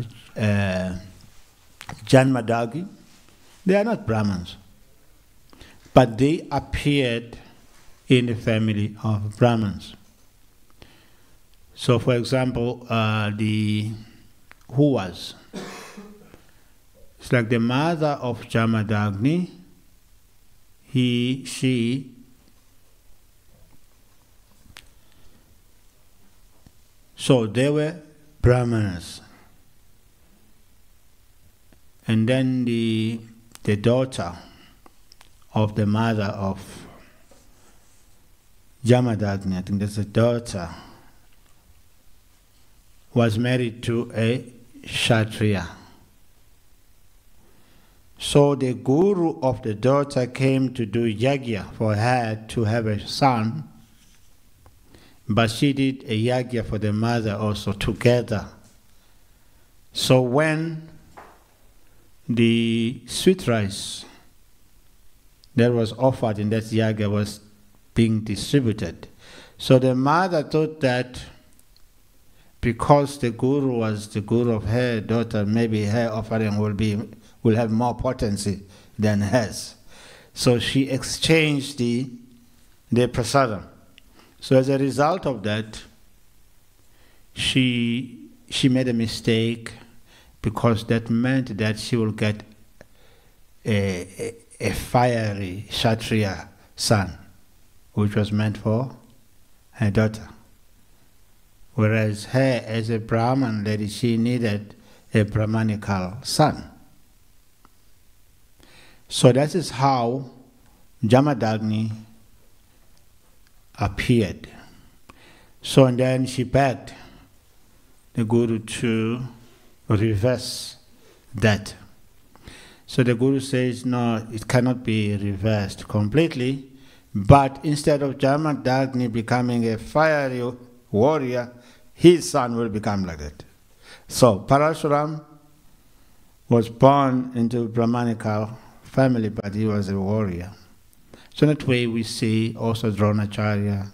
Janmadagi, they are not Brahmins, but they appeared in the family of Brahmins. So, for example, it's like the mother of Jamadagni, she, so they were Brahmanas. And then the daughter of the mother of Jamadagni, I think that's the daughter, was married to a Kshatriya. So the guru of the daughter came to do yagya for her to have a son, but she did a yagya for the mother also together. So when the sweet rice that was offered in that yagya was being distributed, so the mother thought that because the guru was the guru of her daughter, maybe her offering will have more potency than hers. So she exchanged the prasadam. So as a result of that, she made a mistake, because that meant that she will get a fiery Kshatriya son, which was meant for her daughter. Whereas her, as a Brahman lady, she needed a Brahmanical son. So that is how Jamadagni appeared. So and then she begged the Guru to reverse that. So the Guru says, no, it cannot be reversed completely, but instead of Jamadagni becoming a fiery warrior, his son will become like that. So Parashuram was born into a Brahmanical family, but he was a warrior. So that way we see also Dronacharya.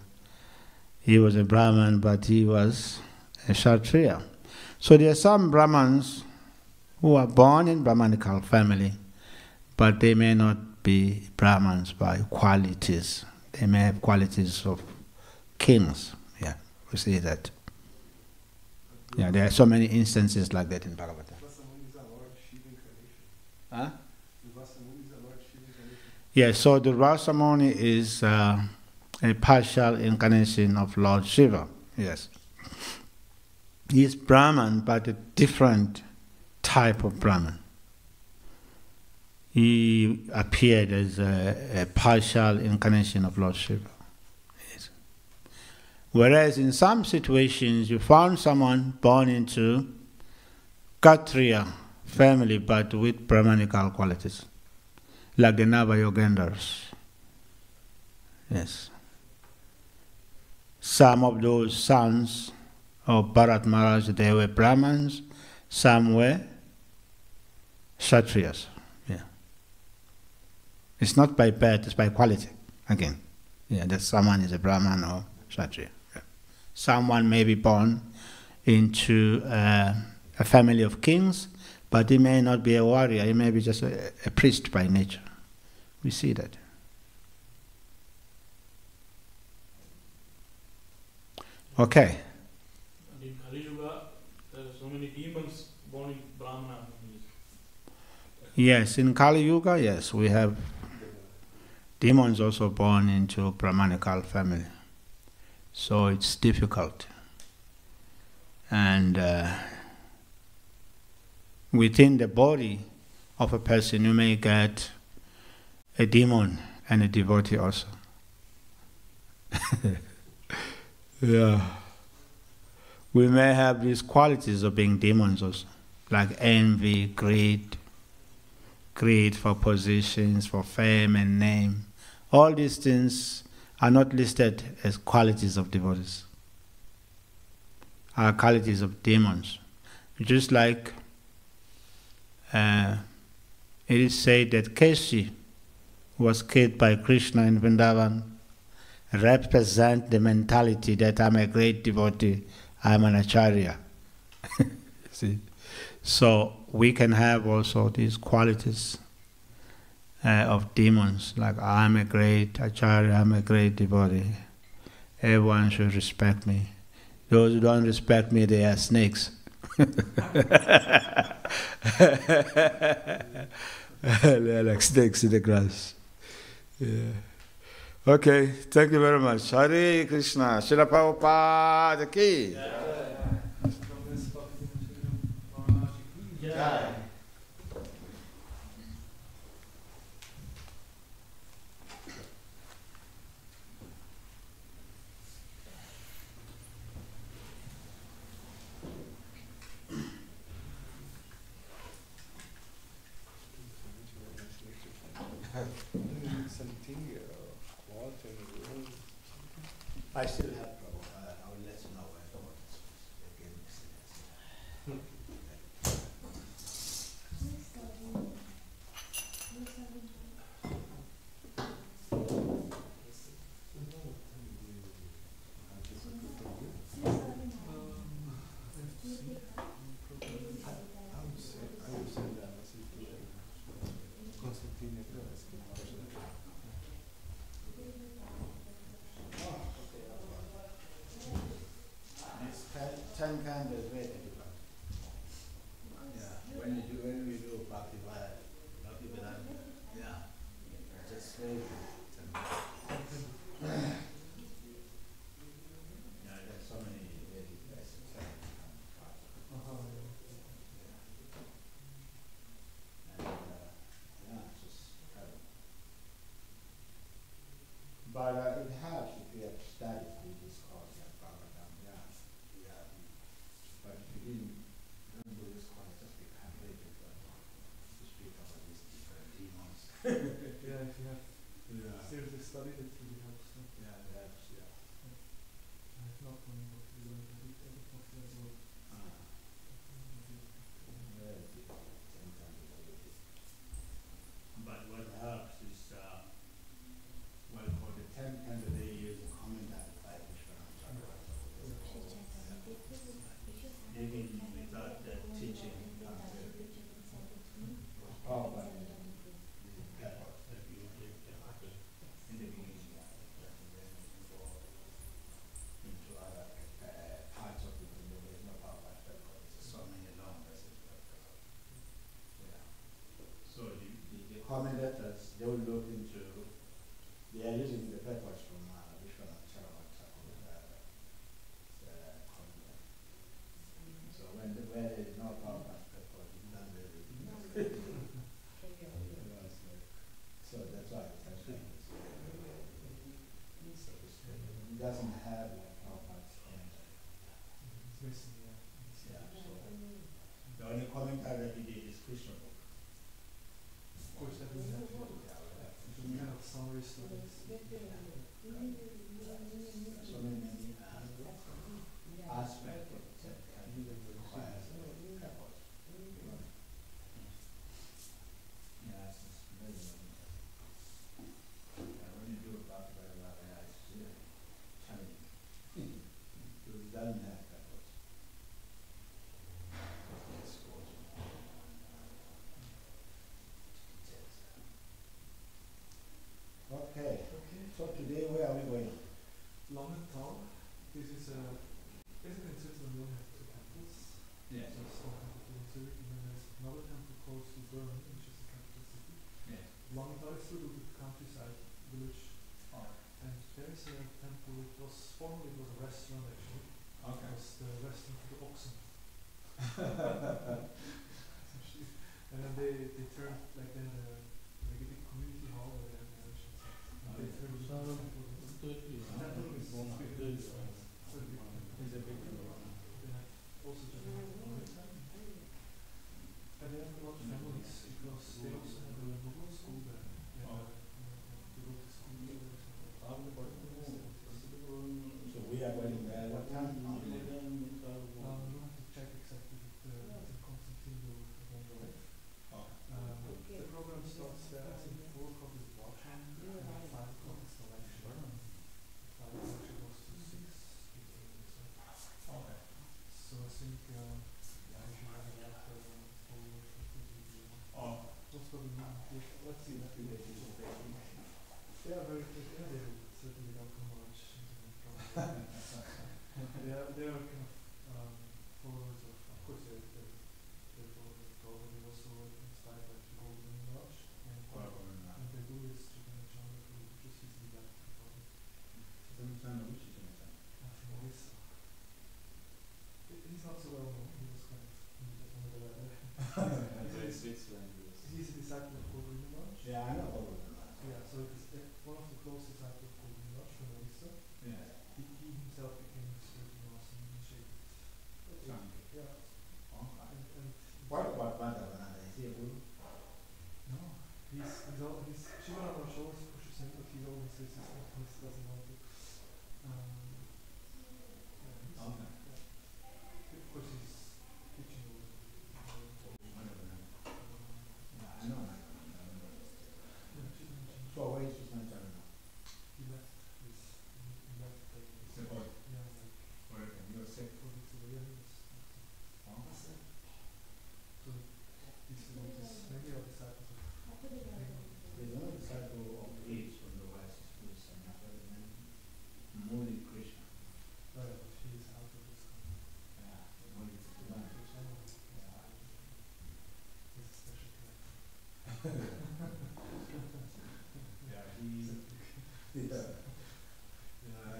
He was a Brahman, but he was a Kshatriya. So there are some Brahmins who are born in Brahmanical family, but they may not be Brahmins by qualities. They may have qualities of kings. Yeah, we see that. Yeah, there are so many instances like that in Bhagavata. Huh? Yeah, so the Rasamuni is a partial incarnation of Lord Shiva. Yes. He is Brahman, but a different type of Brahman. He appeared as a partial incarnation of Lord Shiva. Yes. Whereas in some situations you found someone born into Kshatriya family but with Brahmanical qualities, like the Navayogendras. Yes. Some of those sons of Bharat Maharaj, they were Brahmins, some were Kshatriyas. Yeah. It's not by birth, it's by quality, again. Yeah, that someone is a Brahman or Kshatriya. Yeah. Someone may be born into a family of kings, but he may not be a warrior, he may be just a priest by nature. We see that. Okay. And in Kali Yuga, there are so many demons born in Brahmana families. Yes, in Kali Yuga, yes, we have demons also born into Brahmanical family. So it's difficult. And within the body of a person, you may get a demon and a devotee also. Yeah. We may have these qualities of being demons also, like envy, greed for positions, for fame and name. All these things are not listed as qualities of devotees, are qualities of demons. Just like in it is said that Keshi, who was killed by Krishna in Vrindavan, represent the mentality that I'm a great devotee, I'm an acharya. See? So we can have also these qualities of demons, like I'm a great acharya, I'm a great devotee. Everyone should respect me. Those who don't respect me, they are snakes. They're like snakes in the grass. Yeah. Okay, thank you very much. Hare Krishna. Srila Prabhupada ki. Jai. Something water in the room. I still have trouble. I will let you know when the water is again. It's 10 candles ready. Yeah, when we do Bhakti Vedanta, yeah, just wait. Yeah, there's so many very best. Yeah, just but it helps if you have studied with this course at Bhagavatam, yeah. But if you don't do this course, just become very different to speak about these different demons. Yeah, if you have seriously studied it, really helps. Yeah, it helps, yeah. I have not known what to do a bit of coffee as well. Very difficult, sometimes it's very difficult. But what helps is, well, for the 10th and they use a commentary by Vishwanath Chakravarti. Even without the teaching, oh, but the purpose that you give in the beginning, and then you go into other parts of it, and there is no power but purpose. There's so many long lessons. Yeah. So the commentators, they will look into, they are using the purpose from Vishwanath Chakravarti commentary. So where there is no power but purpose, it doesn't really. So that's why it's actually it doesn't have like Prabhupada's commentary. It's missing, yeah. Yeah, so the only commentary that he did is Krishna book. Of course, that we have Yeah, we have some kind of summary studies. so many aspects of it that can require purpose. Yeah, it's very important. And when you do it about it's really challenging. Because it doesn't have purpose. It's causing details. Okay. So today where are we going? Langenthal. This is basically in Switzerland we only have two temples. Yes. There's one temple in Zurich and then there's another temple close to Bern, which is the capital city. Yes. Langenthal is through the countryside village. Oh. And there is a temple, it was formerly a restaurant actually. Okay. It was the restaurant for the oxen. And then they turned like then like a big community hall where they had marriage and stuff. And they turned it into a temple. The temple is big. They have also Japanese and they have a lot of families because they also have a local school there. They have to go to school there. So we are going there what time? We'll have to check exactly with the Constantine will on the left. Oh. The program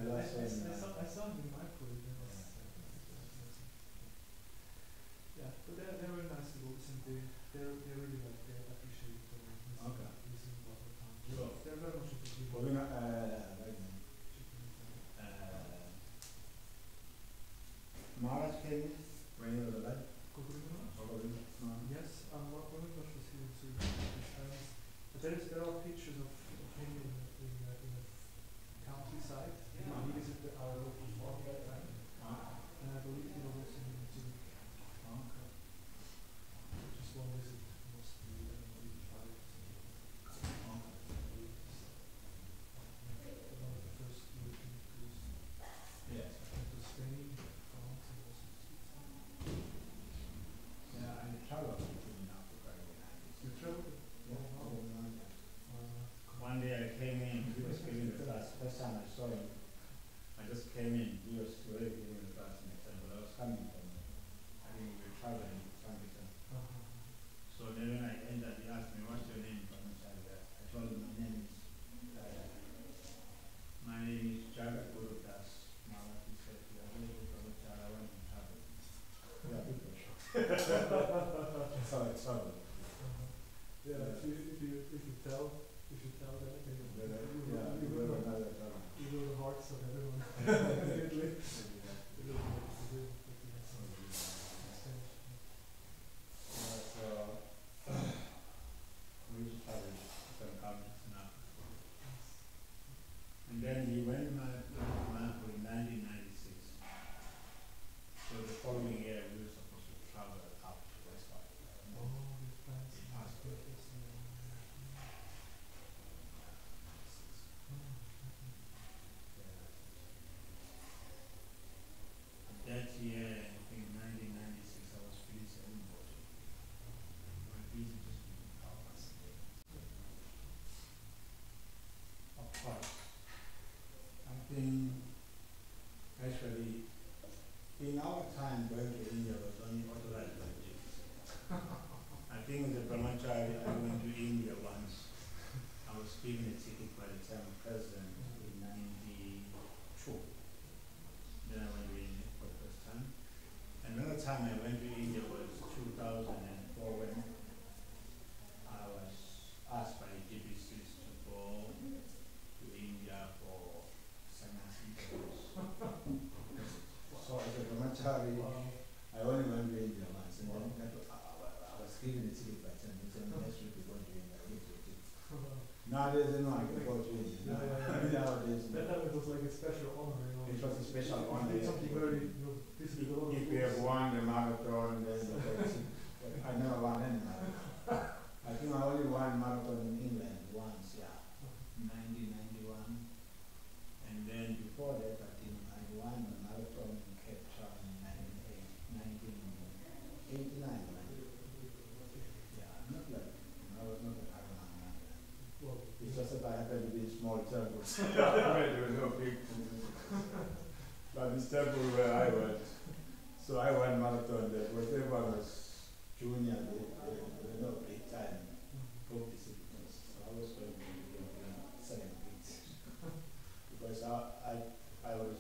I saw him in my parade. Yeah, but they're very nice devotees, and they really like, they appreciate listening about the time. They're very much into people. Maharaj came in when he was alive. Yes, Ramanuj was here too. But there are pictures of him in the countryside. He visited our local farm that time. And I believe he was also in Zurich. Just one visit was maybe 5 or something. One of the first European tours. Yes. To Spain, France, and also Switzerland. Yeah, I traveled in Africa. You traveled? One day I came in, he was giving the class. First time I saw him, I just came in, he was already giving the class in the temple. I was coming from, I think we were traveling from the temple. So then when I entered, he asked me, what's your name? I told him my name is Jagat Guru Das. Maharaj, he said, you are very good Brahmachari, I want to travel. Yeah, people. That's how I travel. Yeah, if you tell them, you will the hearts of everyone. We used to travel some countries now. And then he went to Manipur in 1996. So the following year we were supposed to travel up to West Africa. That year, I think 1996, I was feeling so emotional. My vision just didn't help us. Of course, I think actually in our time going to India was only authorized by Jews. I think as a brahmachari, I went to India once. I was given a ticket by the time president in 92. Then I went to India for the first time. Another time I went to India was 2004 when I was asked by GBCs to go to India for sannyasi course. So as a brahmachari, I only went to India once, and then I was given a ticket by time. They said, next week we're going to India. I get your ticket. Nowadays, I can go to India. Nowadays, that time it was like a special honor, It was a special honor. Did something very, this is the If we have won the marathon, then I never won any marathon. I think I only won marathon in England once, 1991. And then before that, I think I won a marathon in Cape Town in 1989. Yeah, not like, I was not a Ironman. It's just that I happened to be in small temples. There were no big but this temple where I went, so I won marathon there. Whatever was junior, they were no big time competitions. So I was going to be second beat. Because I was,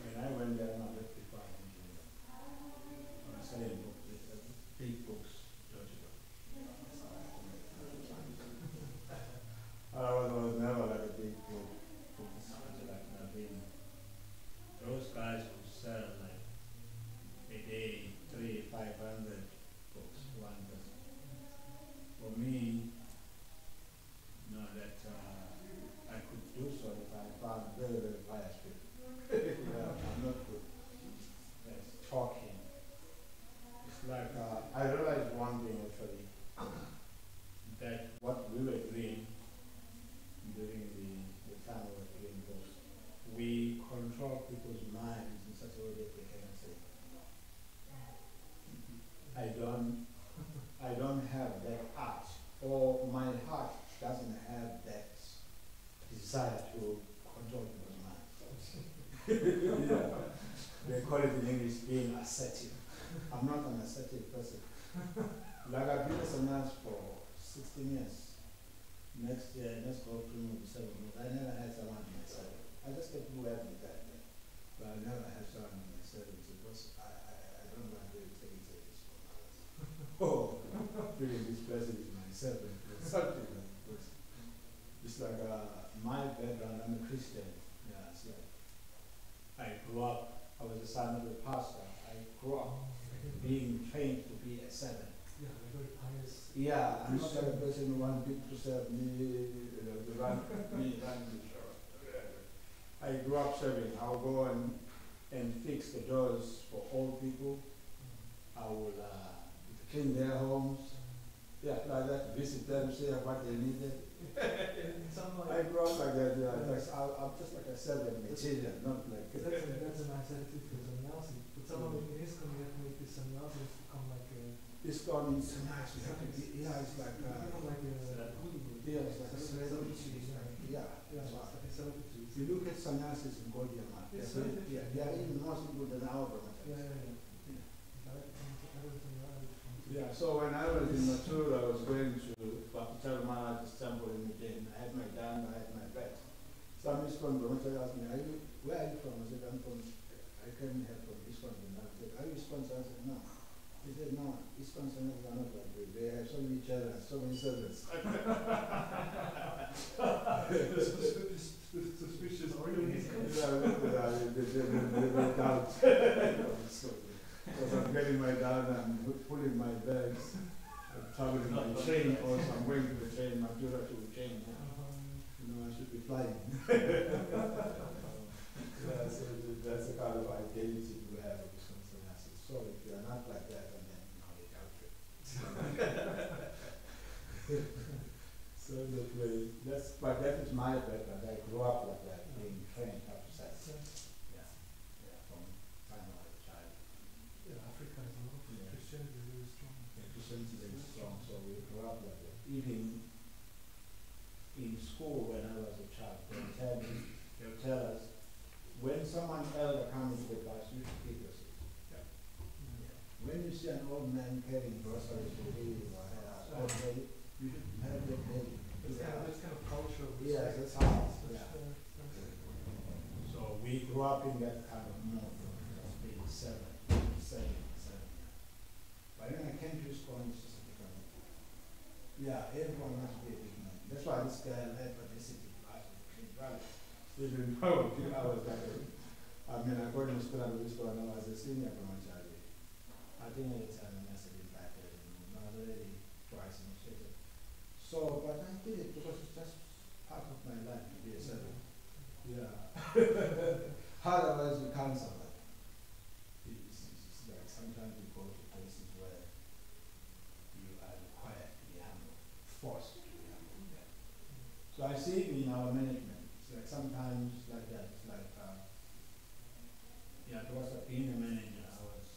when I went there, not just before I went to India. I was selling books, big books, Georgia. I was never like a big book. Those guys who sell like a day 300-500 books, one person. For me, that I could do so if I found very, very pious people. I'm not good at talking. It's like I realized one thing actually, that what we were doing during the time we were doing books, we control people's minds in such a way that they cannot say. I don't have that art, or my heart doesn't have that desire to control people's minds. They call it in English being assertive. I'm not an assertive person. Like I've been a sannyas for 16 years. Next year, next go through will be 7 years. I never had someone to myself. myself with something like this. It's like my background, I'm a Christian. Yeah, it's like I grew up, I was the son of a pastor. I grew up being trained to be a servant. Yeah, very pious. Yeah, I'm not like a person who wants people to serve me, to run me, run the show. I grew up serving. I'll go and fix the doors for old people. I will clean their homes. Yeah, like that, visit them, see what they needed. I grew up like that. Yeah. I'm just like a servant material, not like. That's a nice attitude for sannyasi. But someone in ISKCON, you have to make this sannyasi become like a. ISKCON is nice. Yeah, it's like. Yeah, it's like a celebrity. Yeah, it's like a celebrity. If you look at sannyasis in Gaudiya, they are even more simple than our Brahmacharis. Yeah, so when I was in Mathura, I was going to Bhakti Narasimha temple in Ujjain. I had my dana, I had my bed. Some ISKCON Brahmachari asked me, where are you from? I said, I came here from ISKCON. I said, are you ISKCON? I said, no. He said, no, ISKCON are not like this. They have so many children, so many servants. Suspicious organism. They doubt. Because I'm getting my dana, I'm pulling my bags, I'm traveling by train also, I'm going to the train, Mathura to the train. You know, I should be flying. Yeah, so that's the kind of identity we have with sannyasis. So if you are not like that, then no, you doubt it. So that way, but that is my background. I grew up like that, being trained up to sex. Yeah, from time I was a child. Yeah, Africa is a lot. Christianity is very strong. Yeah, Christianity is very strong, so we grew up like that. Even in school when I was a child, they'll tell us, when someone elder comes into the class, you should keep your seat. Yeah. When you see an old man carrying groceries to him or her old lady, you should have that lady. It's kind of culture. Yes, that's how. Yeah. So we grew up in that kind of mode of being seven. But when I came to ISKCON, it's just a different. Yeah, everyone must be a big man. That's why this guy led participate class with King Rally. Even though I was like, according to school, I was a senior brahmachari. I think at the time I said it back then, I was already twice initiated. So, but I did it because it's just part of my life to be a servant. Yeah. Otherwise, you can't survive. It's like sometimes you go to places where you are required to be humble, forced to be humble. Yeah. So I see it in our management. It's like sometimes like that. It's like, towards being a manager, I was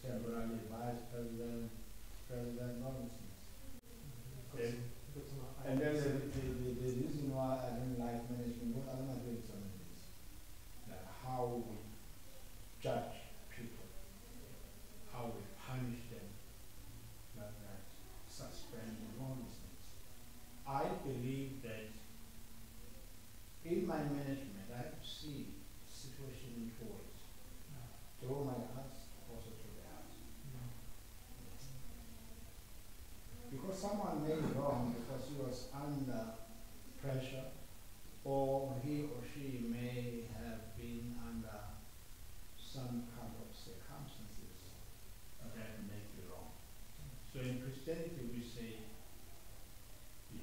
temporarily vice president, all these things. And then the reason why I don't like management, what I don't agree with some of these, like how we judge people, how we punish them, like that, suspend and all these things. I believe that in my management, I have to see the situation in two ways. Through my heart, also through the heart. Because someone made wrong because he was under pressure, or he or she may have been under some kind of circumstances that make you wrong. So in Christianity we say,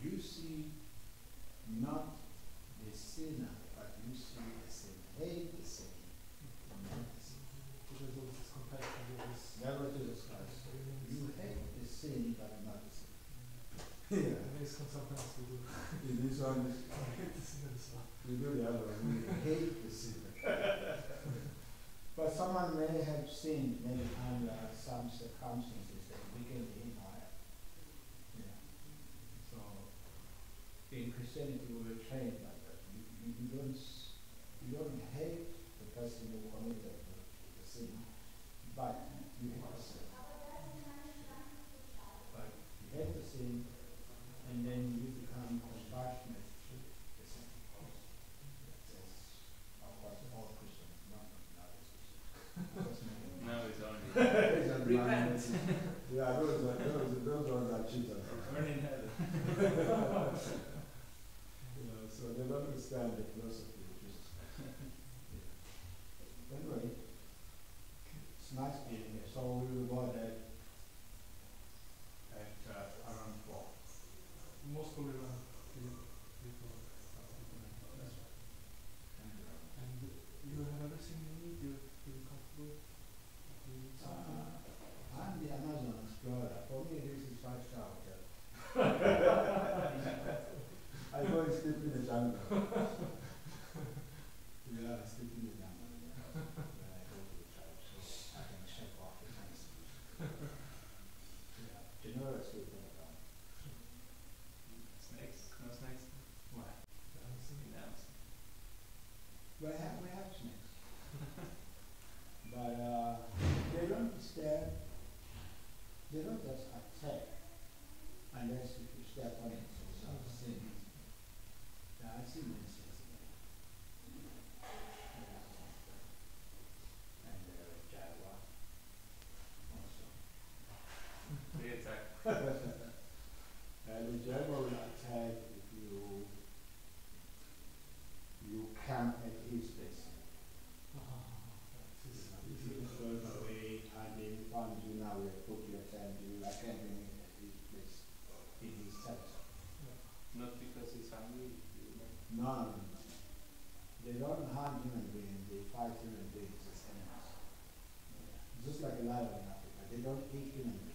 you see not the sinner, but you see the sin. Hate the sin, not the sin. There's always this compassion, Never to discuss. You hate the sin, but not the sin. Yeah. Sometimes we do. In this one, we do the other one. We hate the sin. But someone may have sinned maybe under some circumstances that weaken him or her. Yeah. So in Christianity we were trained like that. You don't hate the person who committed the sin, but you hate the sin. But you hate the sin, and then you become compassionate to the sin. That's, of course, all Christians, not Christians. No, it's only. Repent. Yeah, those ones are cheaters. understand the philosophy. Just anyway, it's nice being here. So we will go there at around 4. Most probably around 3 o'clock. And you have everything you need. You feel comfortable. You need something. I'm the Amazon explorer. For me, this is 5-star hotel. I go and sleep in the jungle. Yeah, I sleep in the jungle. Yeah. When I go to the tribe, so I can check off the things. Yeah, general sleep in the jungle. Snakes? No snakes? Why? In the house. We have snakes. But they don't step. They don't just attack unless if you step on it. So I've seen it. Yeah, I've seen many snakes there. And jaguar also. They attack. And the jaguar will attack if you camp at his place. If you go away and they found you now, we have put your tent, you are camping at his place, in his territory. Not because he's hungry. No. They don't harm human beings, they fight human beings as enemies. Just like a lion in Africa, they don't eat human beings.